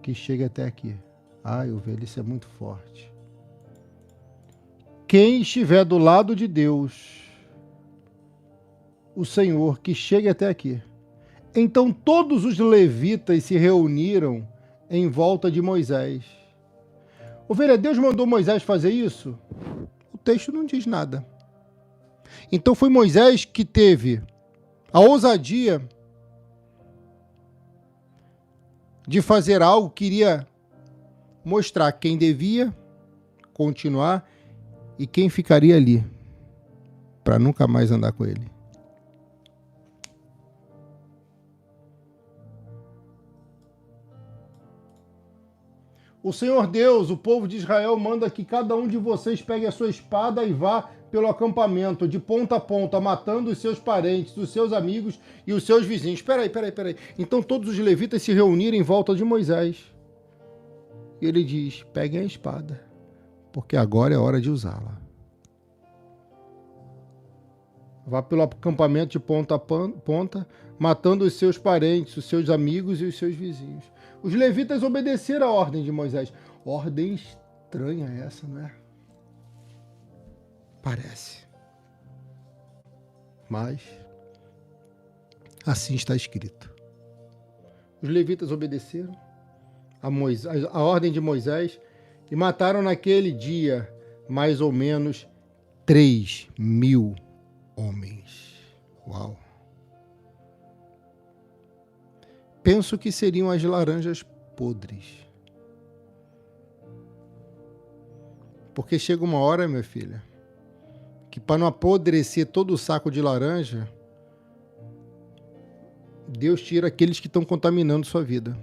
que chegue até aqui. Ai, ovelha, isso é muito forte. Quem estiver do lado de Deus, o Senhor, que chegue até aqui. Então todos os levitas se reuniram em volta de Moisés. Ovelha, Deus mandou Moisés fazer isso? O texto não diz nada. Então foi Moisés que teve a ousadia de fazer algo que iria mostrar quem devia continuar e quem ficaria ali para nunca mais andar com ele. O Senhor Deus, o povo de Israel, manda que cada um de vocês pegue a sua espada e vá pelo acampamento, de ponta a ponta, matando os seus parentes, os seus amigos e os seus vizinhos. Peraí. Então todos os levitas se reuniram em volta de Moisés. E ele diz: peguem a espada, porque agora é hora de usá-la. Vá pelo acampamento de ponta a ponta, matando os seus parentes, os seus amigos e os seus vizinhos. Os levitas obedeceram a ordem de Moisés. Ordem estranha essa, não é? Parece. Mas assim está escrito. Os levitas obedeceram a ordem de Moisés e mataram naquele dia mais ou menos 3.000 homens. Uau! Penso que seriam as laranjas podres. Porque chega uma hora, minha filha, que para não apodrecer todo o saco de laranja, Deus tira aqueles que estão contaminando sua vida.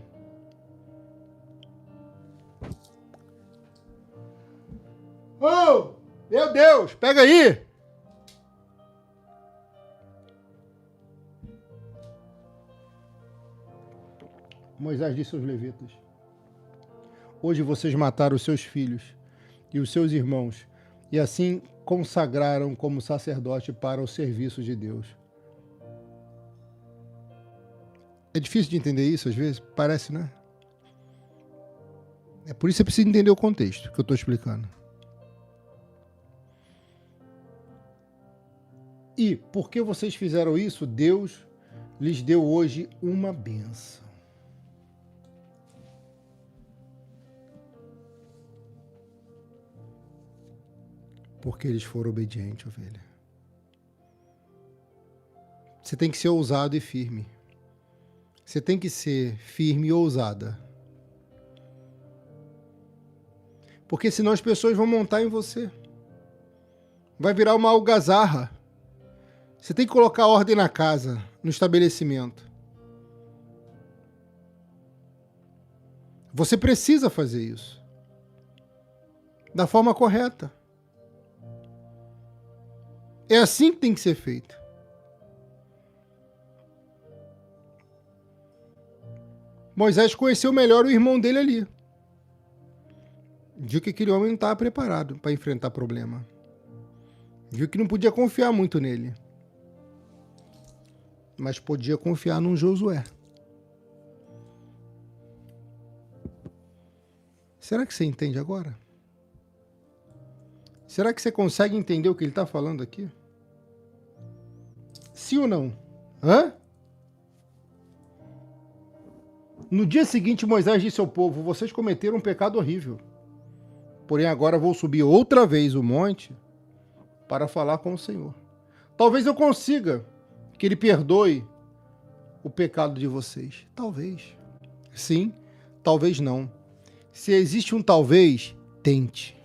Oh, meu Deus, pega aí! Moisés disse aos levitas: hoje vocês mataram os seus filhos e os seus irmãos, e assim consagraram como sacerdote para o serviço de Deus. É difícil de entender isso às vezes? Parece, né? É por isso que você precisa entender o contexto que eu estou explicando. E porque vocês fizeram isso, Deus lhes deu hoje uma bênção. Porque eles foram obedientes, ovelha. Você tem que ser ousado e firme. Você tem que ser firme e ousada. Porque senão as pessoas vão montar em você. Vai virar uma algazarra. Você tem que colocar ordem na casa, no estabelecimento. Você precisa fazer isso. Da forma correta. É assim que tem que ser feito. Moisés conheceu melhor o irmão dele ali. Viu que aquele homem não estava preparado para enfrentar problema. Viu que não podia confiar muito nele. Mas podia confiar num Josué. Será que você entende agora? Será que você consegue entender o que ele está falando aqui? Sim ou não? Hã? No dia seguinte, Moisés disse ao povo: vocês cometeram um pecado horrível. Porém, agora vou subir outra vez o monte para falar com o Senhor. Talvez eu consiga que ele perdoe o pecado de vocês. Talvez. Sim, talvez não. Se existe um talvez, tente.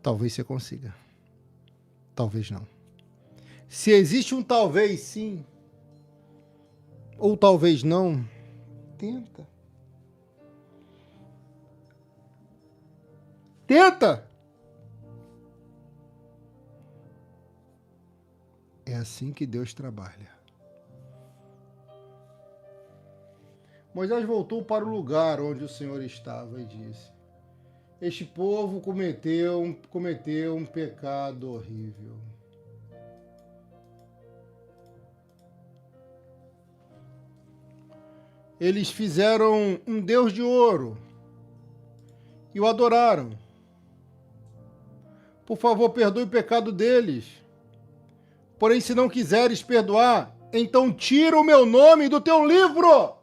Talvez você consiga. Talvez não. Se existe um talvez sim, ou talvez não, tenta. Tenta! É assim que Deus trabalha. Moisés voltou para o lugar onde o Senhor estava e disse: este povo cometeu um pecado horrível. Eles fizeram um Deus de ouro e o adoraram. Por favor, perdoe o pecado deles. Porém, se não quiseres perdoar, então tira o meu nome do teu livro.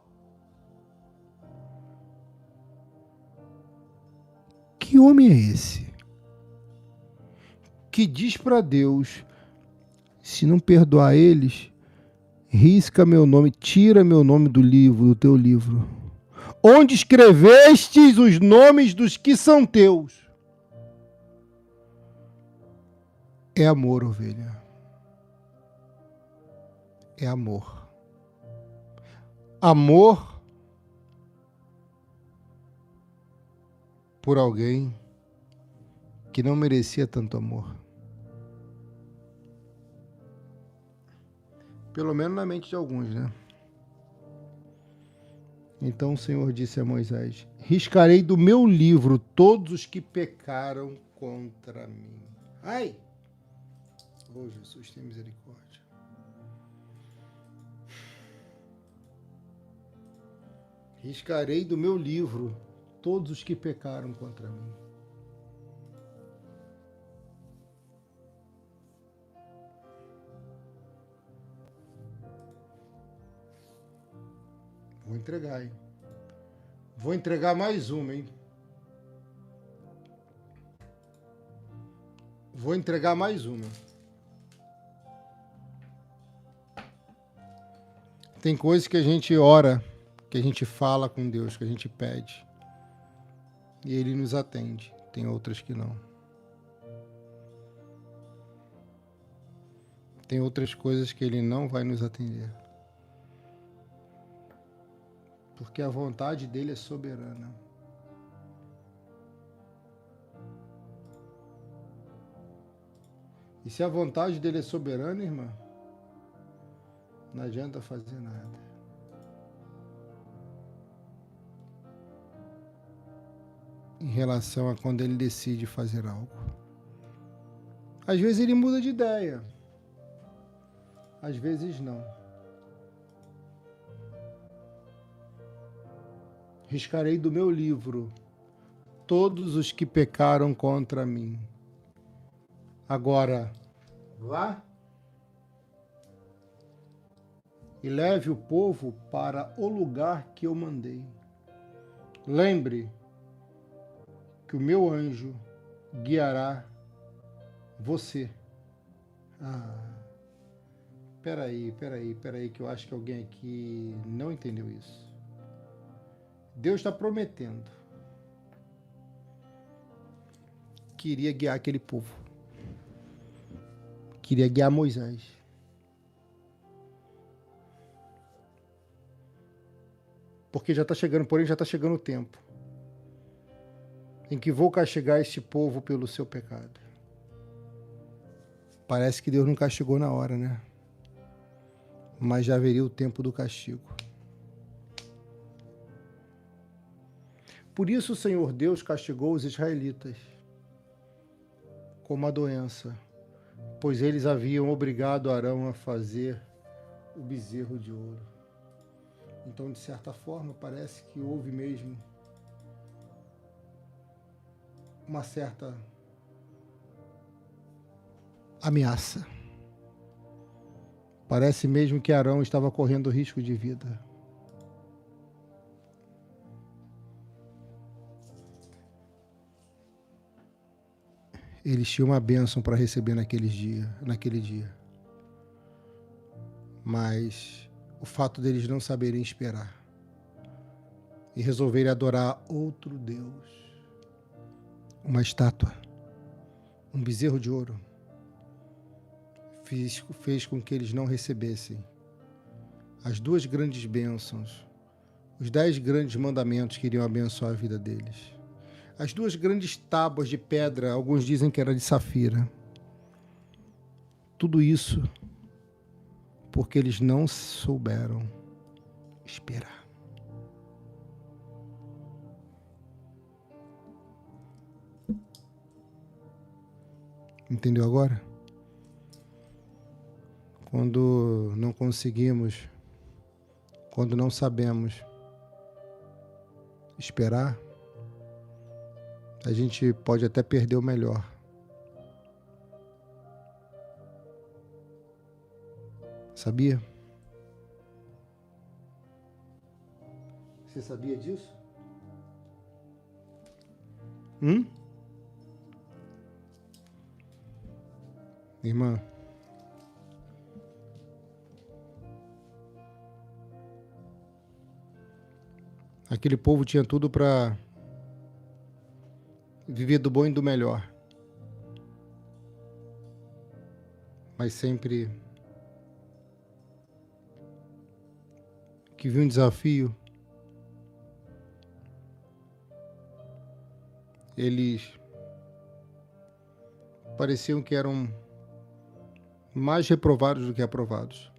Que homem é esse que diz para Deus: se não perdoar eles, risca meu nome, tira meu nome do livro, do teu livro, onde escrevestes os nomes dos que são teus? É amor, ovelha. É amor. Amor por alguém que não merecia tanto amor. Pelo menos na mente de alguns, né? Então o Senhor disse a Moisés: riscarei do meu livro todos os que pecaram contra mim. Ai! Oh, Jesus, tem misericórdia. Riscarei do meu livro todos os que pecaram contra mim. Vou entregar, hein? Vou entregar mais uma, hein? Vou entregar mais uma. Tem coisas que a gente ora, que a gente fala com Deus, que a gente pede, e Ele nos atende. Tem outras que não. Tem outras coisas que Ele não vai nos atender. Porque a vontade dele é soberana. E se a vontade dele é soberana, irmã, não adianta fazer nada. Em relação a quando ele decide fazer algo. Às vezes ele muda de ideia. Às vezes não. Riscarei do meu livro todos os que pecaram contra mim. Agora, vá e leve o povo para o lugar que eu mandei. Lembre que o meu anjo guiará você. Peraí, que eu acho que alguém aqui não entendeu isso. Deus está prometendo que iria guiar aquele povo. Queria guiar Moisés. Porque já está chegando, porém já está chegando o tempo em que vou castigar este povo pelo seu pecado. Parece que Deus não castigou na hora, né? Mas já haveria o tempo do castigo. Por isso o Senhor Deus castigou os israelitas com uma doença, pois eles haviam obrigado Arão a fazer o bezerro de ouro. Então, de certa forma, parece que houve mesmo uma certa ameaça. Parece mesmo que Arão estava correndo risco de vida. Eles tinham uma bênção para receber naquele dia. Mas o fato deles não saberem esperar e resolverem adorar outro Deus, uma estátua, um bezerro de ouro, fez com que eles não recebessem as 2 grandes bênçãos, os 10 grandes mandamentos que iriam abençoar a vida deles. As 2 grandes tábuas de pedra, alguns dizem que era de safira. Tudo isso porque eles não souberam esperar. Entendeu agora? Quando não conseguimos, quando não sabemos esperar, a gente pode até perder o melhor. Sabia? Você sabia disso? Irmã, aquele povo tinha tudo para viver do bom e do melhor, mas sempre que viu um desafio, eles pareciam que eram mais reprovados do que aprovados.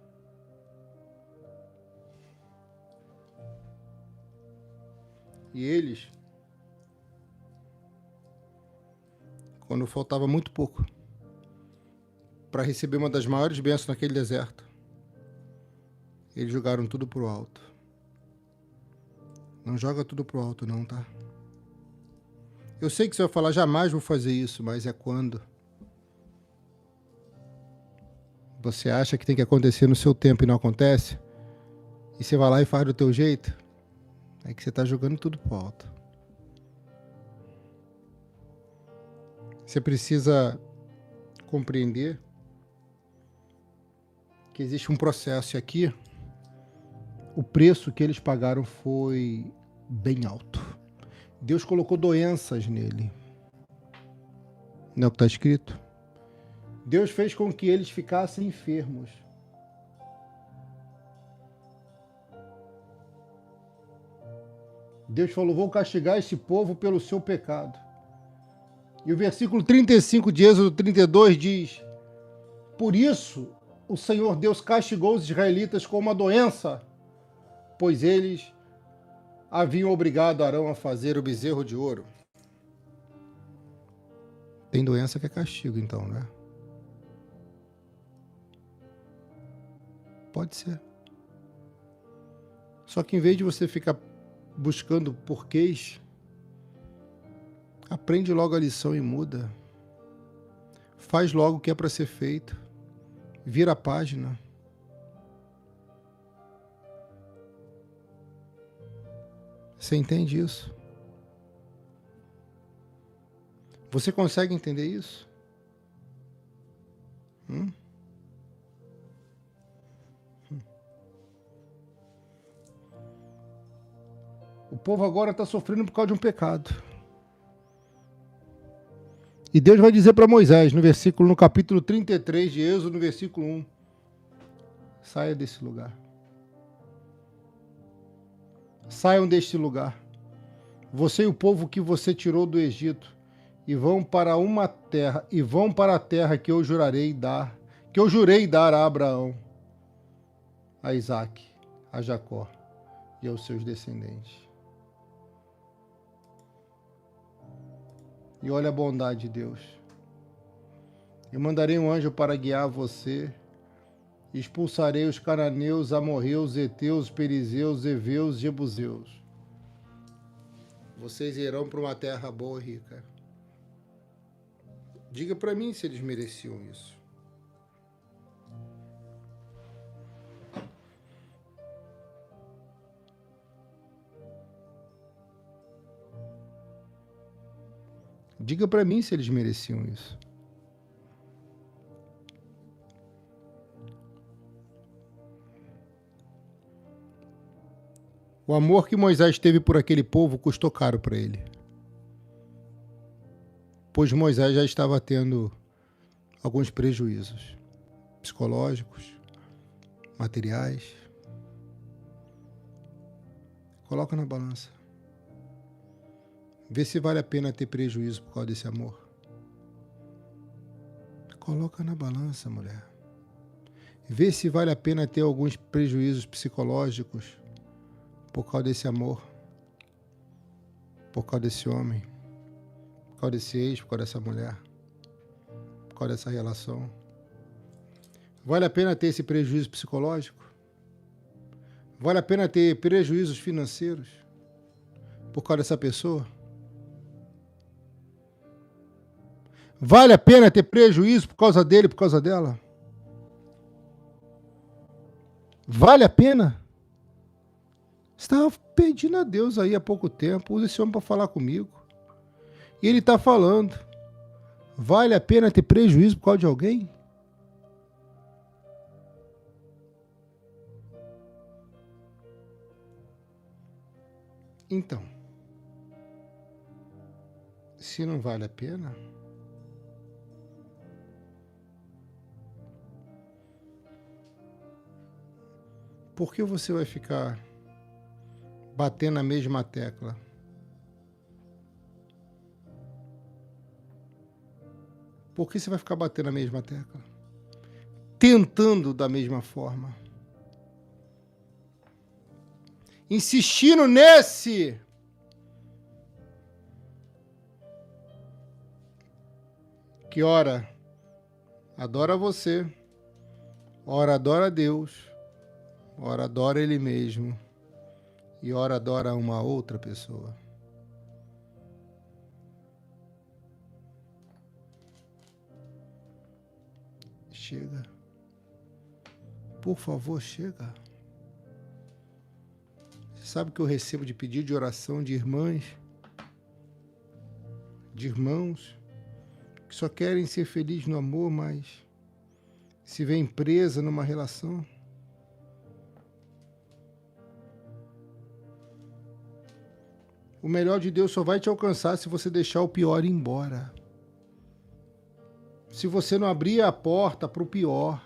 E eles, quando faltava muito pouco para receber uma das maiores bênçãos naquele deserto, eles jogaram tudo pro alto. Não joga tudo pro alto não, tá? Eu sei que você vai falar, jamais vou fazer isso, mas é quando você acha que tem que acontecer no seu tempo e não acontece, e você vai lá e faz do teu jeito, é que você está jogando tudo pro alto. Você precisa compreender que existe um processo, e aqui o preço que eles pagaram foi bem alto. Deus colocou doenças nele. Não é o que está escrito? Deus fez com que eles ficassem enfermos. Deus falou, vou castigar este povo pelo seu pecado. E o versículo 35 de Êxodo 32 diz, por isso o Senhor Deus castigou os israelitas com uma doença, pois eles haviam obrigado Arão a fazer o bezerro de ouro. Tem doença que é castigo, então, né? Pode ser. Só que em vez de você ficar buscando porquês, aprende logo a lição e muda. Faz logo o que é para ser feito. Vira a página. Você entende isso? Você consegue entender isso? O povo agora está sofrendo por causa de um pecado. E Deus vai dizer para Moisés, no capítulo 33 de Êxodo, no versículo 1, saia desse lugar. Saiam deste lugar, você e o povo que você tirou do Egito, e vão para a terra que eu jurei dar a Abraão, a Isaque, a Jacó e aos seus descendentes. E olha a bondade de Deus. Eu mandarei um anjo para guiar você, expulsarei os cananeus, amorreus, heteus, perizeus, heveus, jebuseus. Vocês irão para uma terra boa e rica. Diga para mim se eles mereciam isso. Diga para mim se eles mereciam isso. O amor que Moisés teve por aquele povo custou caro para ele. Pois Moisés já estava tendo alguns prejuízos psicológicos, materiais. Coloca na balança. Vê se vale a pena ter prejuízo por causa desse amor. Coloca na balança, mulher. Vê se vale a pena ter alguns prejuízos psicológicos por causa desse amor, por causa desse homem, por causa desse ex, por causa dessa mulher, por causa dessa relação. Vale a pena ter esse prejuízo psicológico? Vale a pena ter prejuízos financeiros por causa dessa pessoa? Vale a pena ter prejuízo por causa dele, por causa dela? Vale a pena? Estava pedindo a Deus aí há pouco tempo, usa esse homem para falar comigo. E ele está falando. Vale a pena ter prejuízo por causa de alguém? Então, se não vale a pena, por que você vai ficar batendo na mesma tecla? Por que você vai ficar batendo na mesma tecla? Tentando da mesma forma. Insistindo nesse. Que ora adora você, ora adora Deus, ora adora Ele mesmo e ora adora uma outra pessoa. Chega. Por favor, chega. Você sabe que eu recebo de pedido de oração de irmãs, de irmãos, que só querem ser felizes no amor, mas se vêem presa numa relação. O melhor de Deus só vai te alcançar se você deixar o pior ir embora. Se você não abrir a porta para o pior.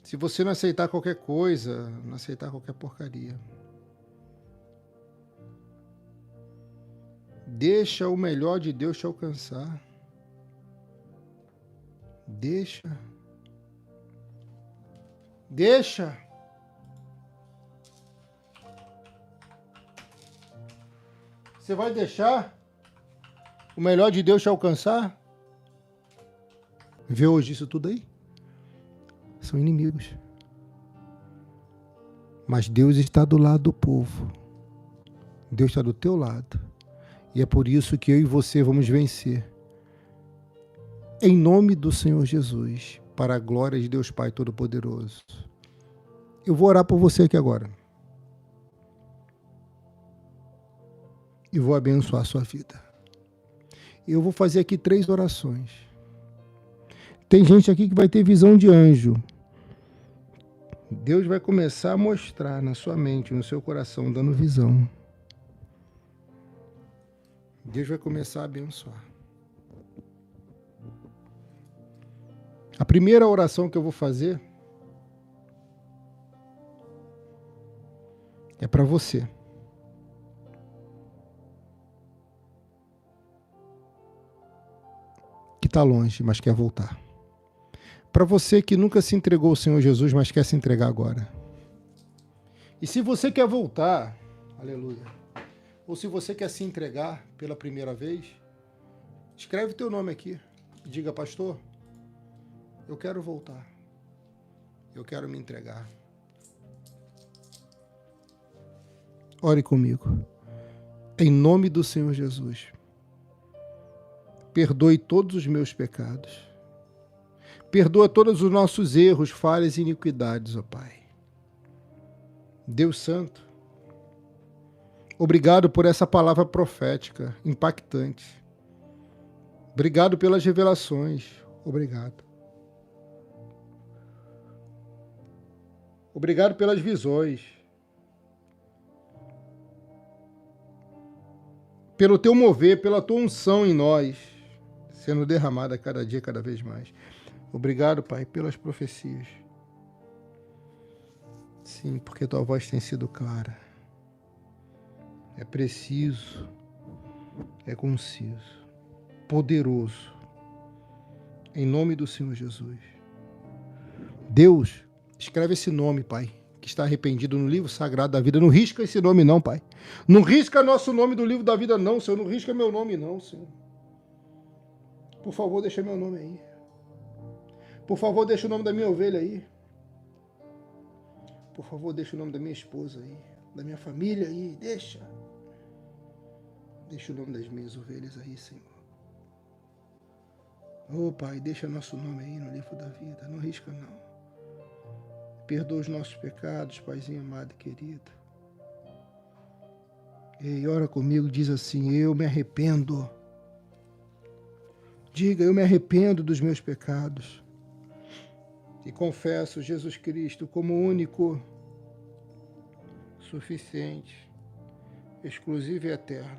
Se você não aceitar qualquer coisa, não aceitar qualquer porcaria. Deixa o melhor de Deus te alcançar. Deixa. Deixa. Você vai deixar o melhor de Deus te alcançar? Vê hoje isso tudo aí? São inimigos. Mas Deus está do lado do povo. Deus está do teu lado. E é por isso que eu e você vamos vencer. Em nome do Senhor Jesus, para a glória de Deus Pai Todo-Poderoso. Eu vou orar por você aqui agora. E vou abençoar a sua vida. Eu vou fazer aqui 3 orações. Tem gente aqui que vai ter visão de anjo. Deus vai começar a mostrar na sua mente, no seu coração, dando visão. Deus vai começar a abençoar. A primeira oração que eu vou fazer é para você. Que está longe, mas quer voltar. Para você que nunca se entregou ao Senhor Jesus, mas quer se entregar agora. E se você quer voltar, aleluia, ou se você quer se entregar pela primeira vez, escreve o teu nome aqui e diga: pastor, eu quero voltar, eu quero me entregar. Ore comigo. Em nome do Senhor Jesus, perdoe todos os meus pecados. Perdoa todos os nossos erros, falhas e iniquidades, ó Pai. Deus Santo, Obrigado por essa palavra profética, impactante. Obrigado pelas revelações. Obrigado. Obrigado pelas visões. Pelo teu mover, pela tua unção em nós, sendo derramada cada dia, cada vez mais. Obrigado, Pai, pelas profecias. Sim, porque tua voz tem sido clara. É preciso, é conciso, poderoso. Em nome do Senhor Jesus. Deus, escreve esse nome, Pai, que está arrependido no livro sagrado da vida. Não risca esse nome não, Pai. Não risca nosso nome do livro da vida não, Senhor. Não risca meu nome não, Senhor. Por favor, deixa meu nome aí. Por favor, deixa o nome da minha ovelha aí. Por favor, deixa o nome da minha esposa aí. Da minha família aí. Deixa. Deixa o nome das minhas ovelhas aí, Senhor. Ô, Pai, deixa nosso nome aí no livro da vida. Não risca não. Perdoa os nossos pecados, Paizinho amado e querido. Ei, ora comigo, diz assim: eu me arrependo. Diga, eu me arrependo dos meus pecados. E confesso Jesus Cristo como único, suficiente, exclusivo e eterno,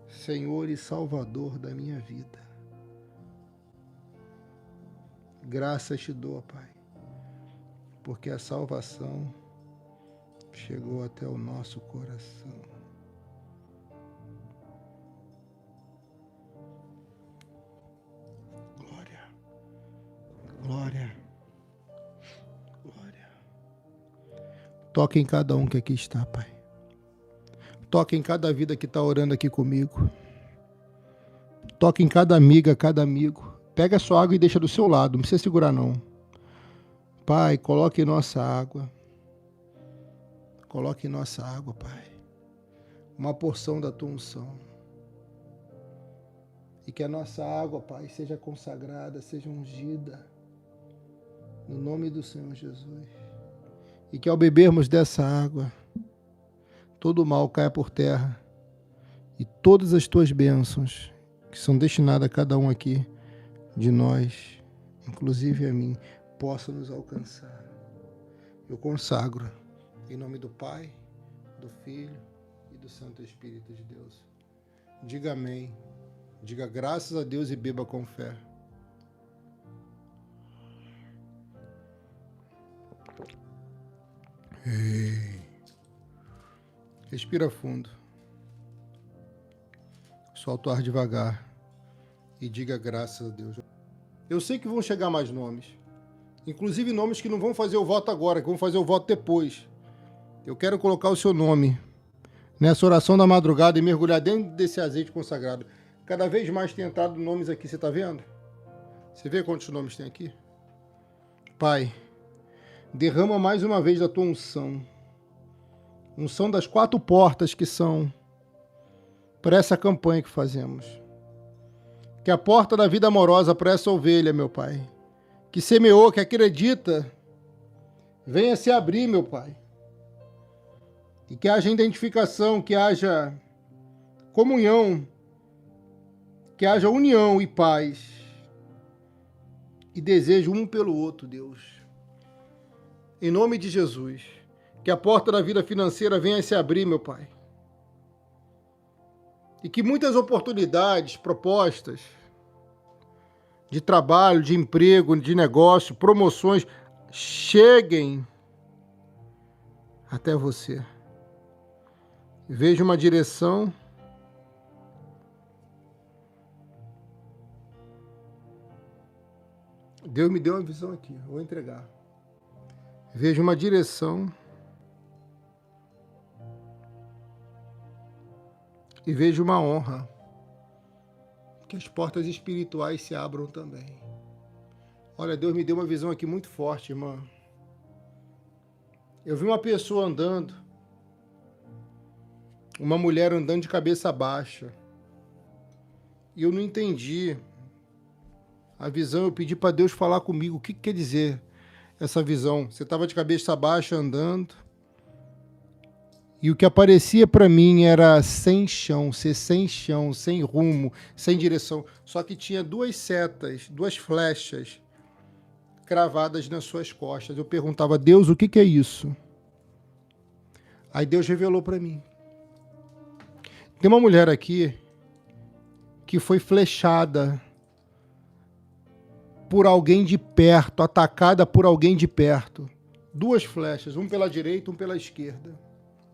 Senhor e Salvador da minha vida. Graças te dou, Pai, porque a salvação chegou até o nosso coração. Glória, glória, glória. Toque em cada um que aqui está, Pai. Toque em cada vida que está orando aqui comigo. Toque em cada amiga, cada amigo. Pega a sua água e deixa do seu lado, não precisa segurar não. Pai, coloque em nossa água. Coloque em nossa água, Pai, uma porção da tua unção. E que a nossa água, Pai, seja consagrada, seja ungida, no nome do Senhor Jesus. E que ao bebermos dessa água, todo o mal caia por terra. E todas as tuas bênçãos, que são destinadas a cada um aqui de nós, inclusive a mim, possam nos alcançar. Eu consagro. Em nome do Pai, do Filho e do Santo Espírito de Deus. Diga amém. Diga graças a Deus e beba com fé. Respira fundo. Solta o ar devagar. E diga graças a Deus. Eu sei que vão chegar mais nomes. Inclusive nomes que não vão fazer o voto agora, que vão fazer o voto depois. Eu quero colocar o seu nome nessa oração da madrugada e mergulhar dentro desse azeite consagrado. Cada vez mais tem entrado nomes aqui, você está vendo? Você vê quantos nomes tem aqui? Pai, derrama mais uma vez da tua unção. Unção das 4 portas que são para essa campanha que fazemos. Que a porta da vida amorosa para essa ovelha, meu Pai, que semeou, que acredita, venha se abrir, meu Pai. E que haja identificação, que haja comunhão, que haja união e paz. E desejo um pelo outro, Deus. Em nome de Jesus, que a porta da vida financeira venha se abrir, meu Pai. E que muitas oportunidades, propostas de trabalho, de emprego, de negócio, promoções, cheguem até você. Veja uma direção. Deus me deu uma visão aqui, vou entregar. Veja uma direção. E veja uma honra. Que as portas espirituais se abram também. Olha, Deus me deu uma visão aqui muito forte, irmã. Eu vi uma pessoa andando. Uma mulher andando de cabeça baixa. E eu não entendi a visão. Eu pedi para Deus falar comigo. O que quer dizer essa visão? Você estava de cabeça baixa andando. E o que aparecia para mim era sem chão, ser sem chão, sem rumo, sem direção. Só que tinha duas setas, duas flechas cravadas nas suas costas. Eu perguntava, Deus, o que é isso? Aí Deus revelou para mim. Tem uma mulher aqui que foi flechada por alguém de perto, atacada por alguém de perto. Duas flechas, um pela direita, um pela esquerda,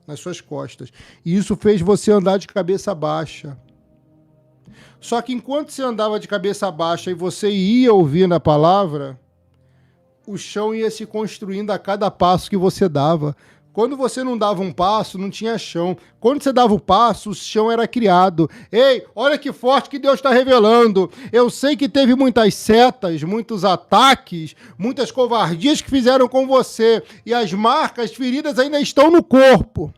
nas suas costas. E isso fez você andar de cabeça baixa. Só que enquanto você andava de cabeça baixa e você ia ouvindo a palavra, o chão ia se construindo a cada passo que você dava. Quando você não dava um passo, não tinha chão. Quando você dava o passo, o chão era criado. Ei, olha que forte que Deus está revelando. Eu sei que teve muitas setas, muitos ataques, muitas covardias que fizeram com você. E as marcas, as feridas ainda estão no corpo.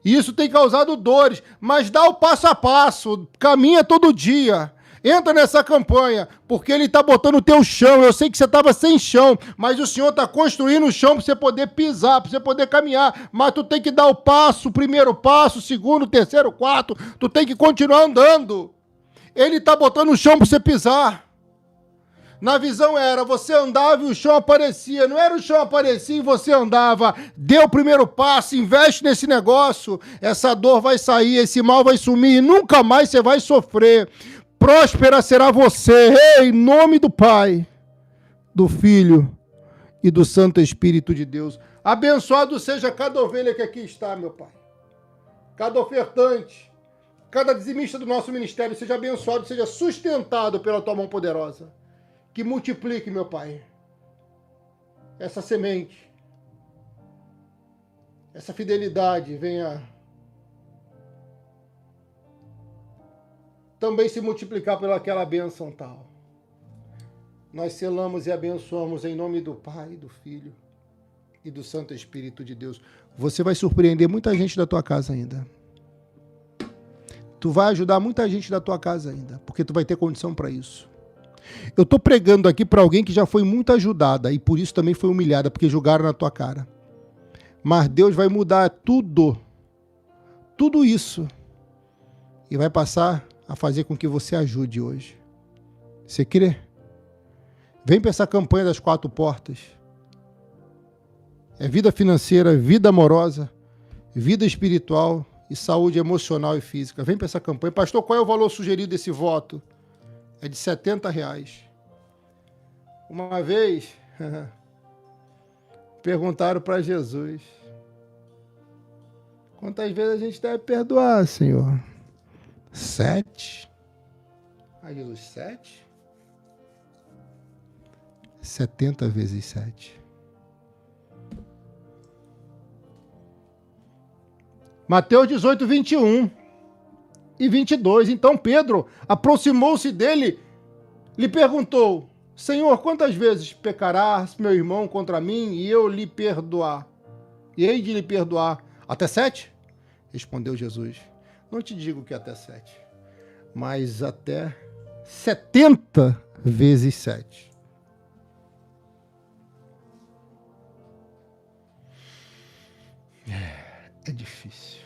E isso tem causado dores. Mas dá o passo a passo. Caminha todo dia. Entra nessa campanha, porque ele está botando o teu chão. Eu sei que você estava sem chão, mas o Senhor está construindo o chão para você poder pisar, para você poder caminhar. Mas tu tem que dar o passo, o primeiro passo, o segundo, o terceiro, o quarto. Tu tem que continuar andando. Ele está botando o chão para você pisar. Na visão era, você andava e o chão aparecia. Não era o chão aparecia e você andava. Dê o primeiro passo, investe nesse negócio. Essa dor vai sair, esse mal vai sumir e nunca mais você vai sofrer. Próspera será você, em nome do Pai, do Filho e do Santo Espírito de Deus. Abençoado seja cada ovelha que aqui está, meu Pai. Cada ofertante, cada dizimista do nosso ministério, seja abençoado, seja sustentado pela tua mão poderosa. Que multiplique, meu Pai, essa semente, essa fidelidade venha também se multiplicar pelaquela bênção tal. Nós selamos e abençoamos em nome do Pai, do Filho e do Santo Espírito de Deus. Você vai surpreender muita gente da tua casa ainda. Tu vai ajudar muita gente da tua casa ainda, porque tu vai ter condição para isso. Eu estou pregando aqui para alguém que já foi muito ajudada e por isso também foi humilhada, porque julgaram na tua cara. Mas Deus vai mudar tudo isso e vai passar a fazer com que você ajude hoje. Você crê? Vem para essa campanha das 4 portas. É vida financeira, vida amorosa, vida espiritual e saúde emocional e física. Vem para essa campanha. Pastor, qual é o valor sugerido desse voto? É de R$70. Uma vez, perguntaram para Jesus, quantas vezes a gente deve perdoar, Senhor? 7? Aí Jesus, 7? 70 vezes 7. Mateus 18, 21 e 22. Então Pedro aproximou-se dele, lhe perguntou, Senhor, quantas vezes pecará meu irmão contra mim e eu lhe perdoar? E hei de lhe perdoar até 7? Respondeu Jesus. Não te digo que até 7, mas até 70 vezes 7. É difícil,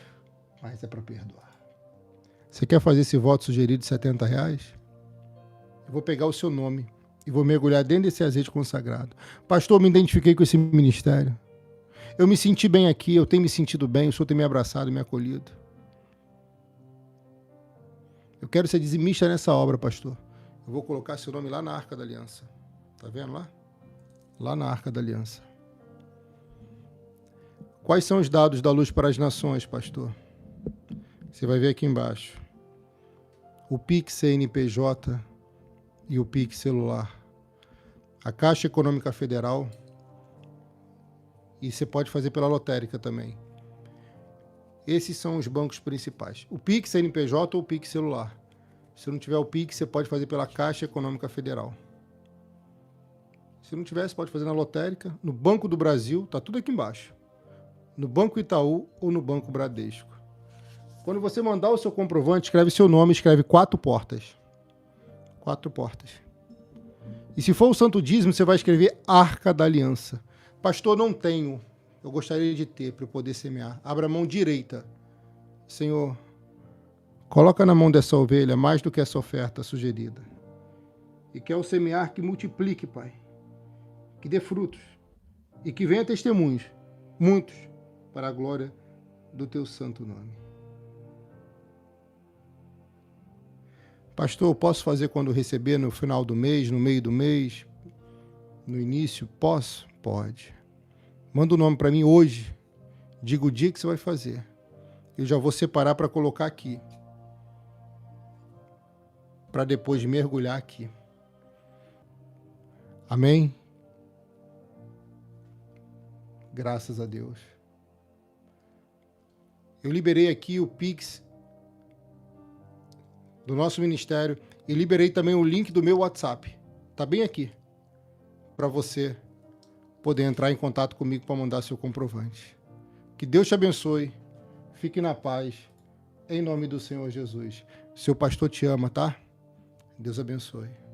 mas é para perdoar. Você quer fazer esse voto sugerido de R$70? Eu vou pegar o seu nome e vou mergulhar dentro desse azeite consagrado. Pastor, me identifiquei com esse ministério. Eu me senti bem aqui, eu tenho me sentido bem, o Senhor tem me abraçado, me acolhido. Eu quero ser dizimista nessa obra, pastor. Eu vou colocar seu nome lá na Arca da Aliança. Tá vendo lá? Lá na Arca da Aliança. Quais são os dados da Luz para as Nações, pastor? Você vai ver aqui embaixo. O Pix CNPJ e o Pix celular. A Caixa Econômica Federal. E você pode fazer pela lotérica também. Esses são os bancos principais. O Pix CNPJ ou o Pix celular. Se não tiver o Pix, você pode fazer pela Caixa Econômica Federal. Se não tiver, você pode fazer na lotérica, no Banco do Brasil, tá tudo aqui embaixo. No Banco Itaú ou no Banco Bradesco. Quando você mandar o seu comprovante, escreve seu nome, escreve 4 portas. 4 portas. E se for o Santo Dízimo, você vai escrever Arca da Aliança. Pastor, não tenho. eu gostaria de ter para eu poder semear. Abra a mão direita. Senhor, coloca na mão dessa ovelha mais do que essa oferta sugerida. E que é o semear que multiplique, Pai. Que dê frutos. E que venha testemunhos, muitos, para a glória do teu santo nome. Pastor, posso fazer quando receber, no final do mês, no meio do mês, no início? Posso? Pode. Manda o nome para mim hoje. Diga o dia que você vai fazer. Eu já vou separar para colocar aqui. Para depois mergulhar aqui. Amém? Graças a Deus. Eu liberei aqui o Pix do nosso ministério e liberei também o link do meu WhatsApp. Tá bem aqui. Para você poder entrar em contato comigo para mandar seu comprovante. Que Deus te abençoe. Fique na paz. Em nome do Senhor Jesus. Seu pastor te ama, tá? Deus abençoe.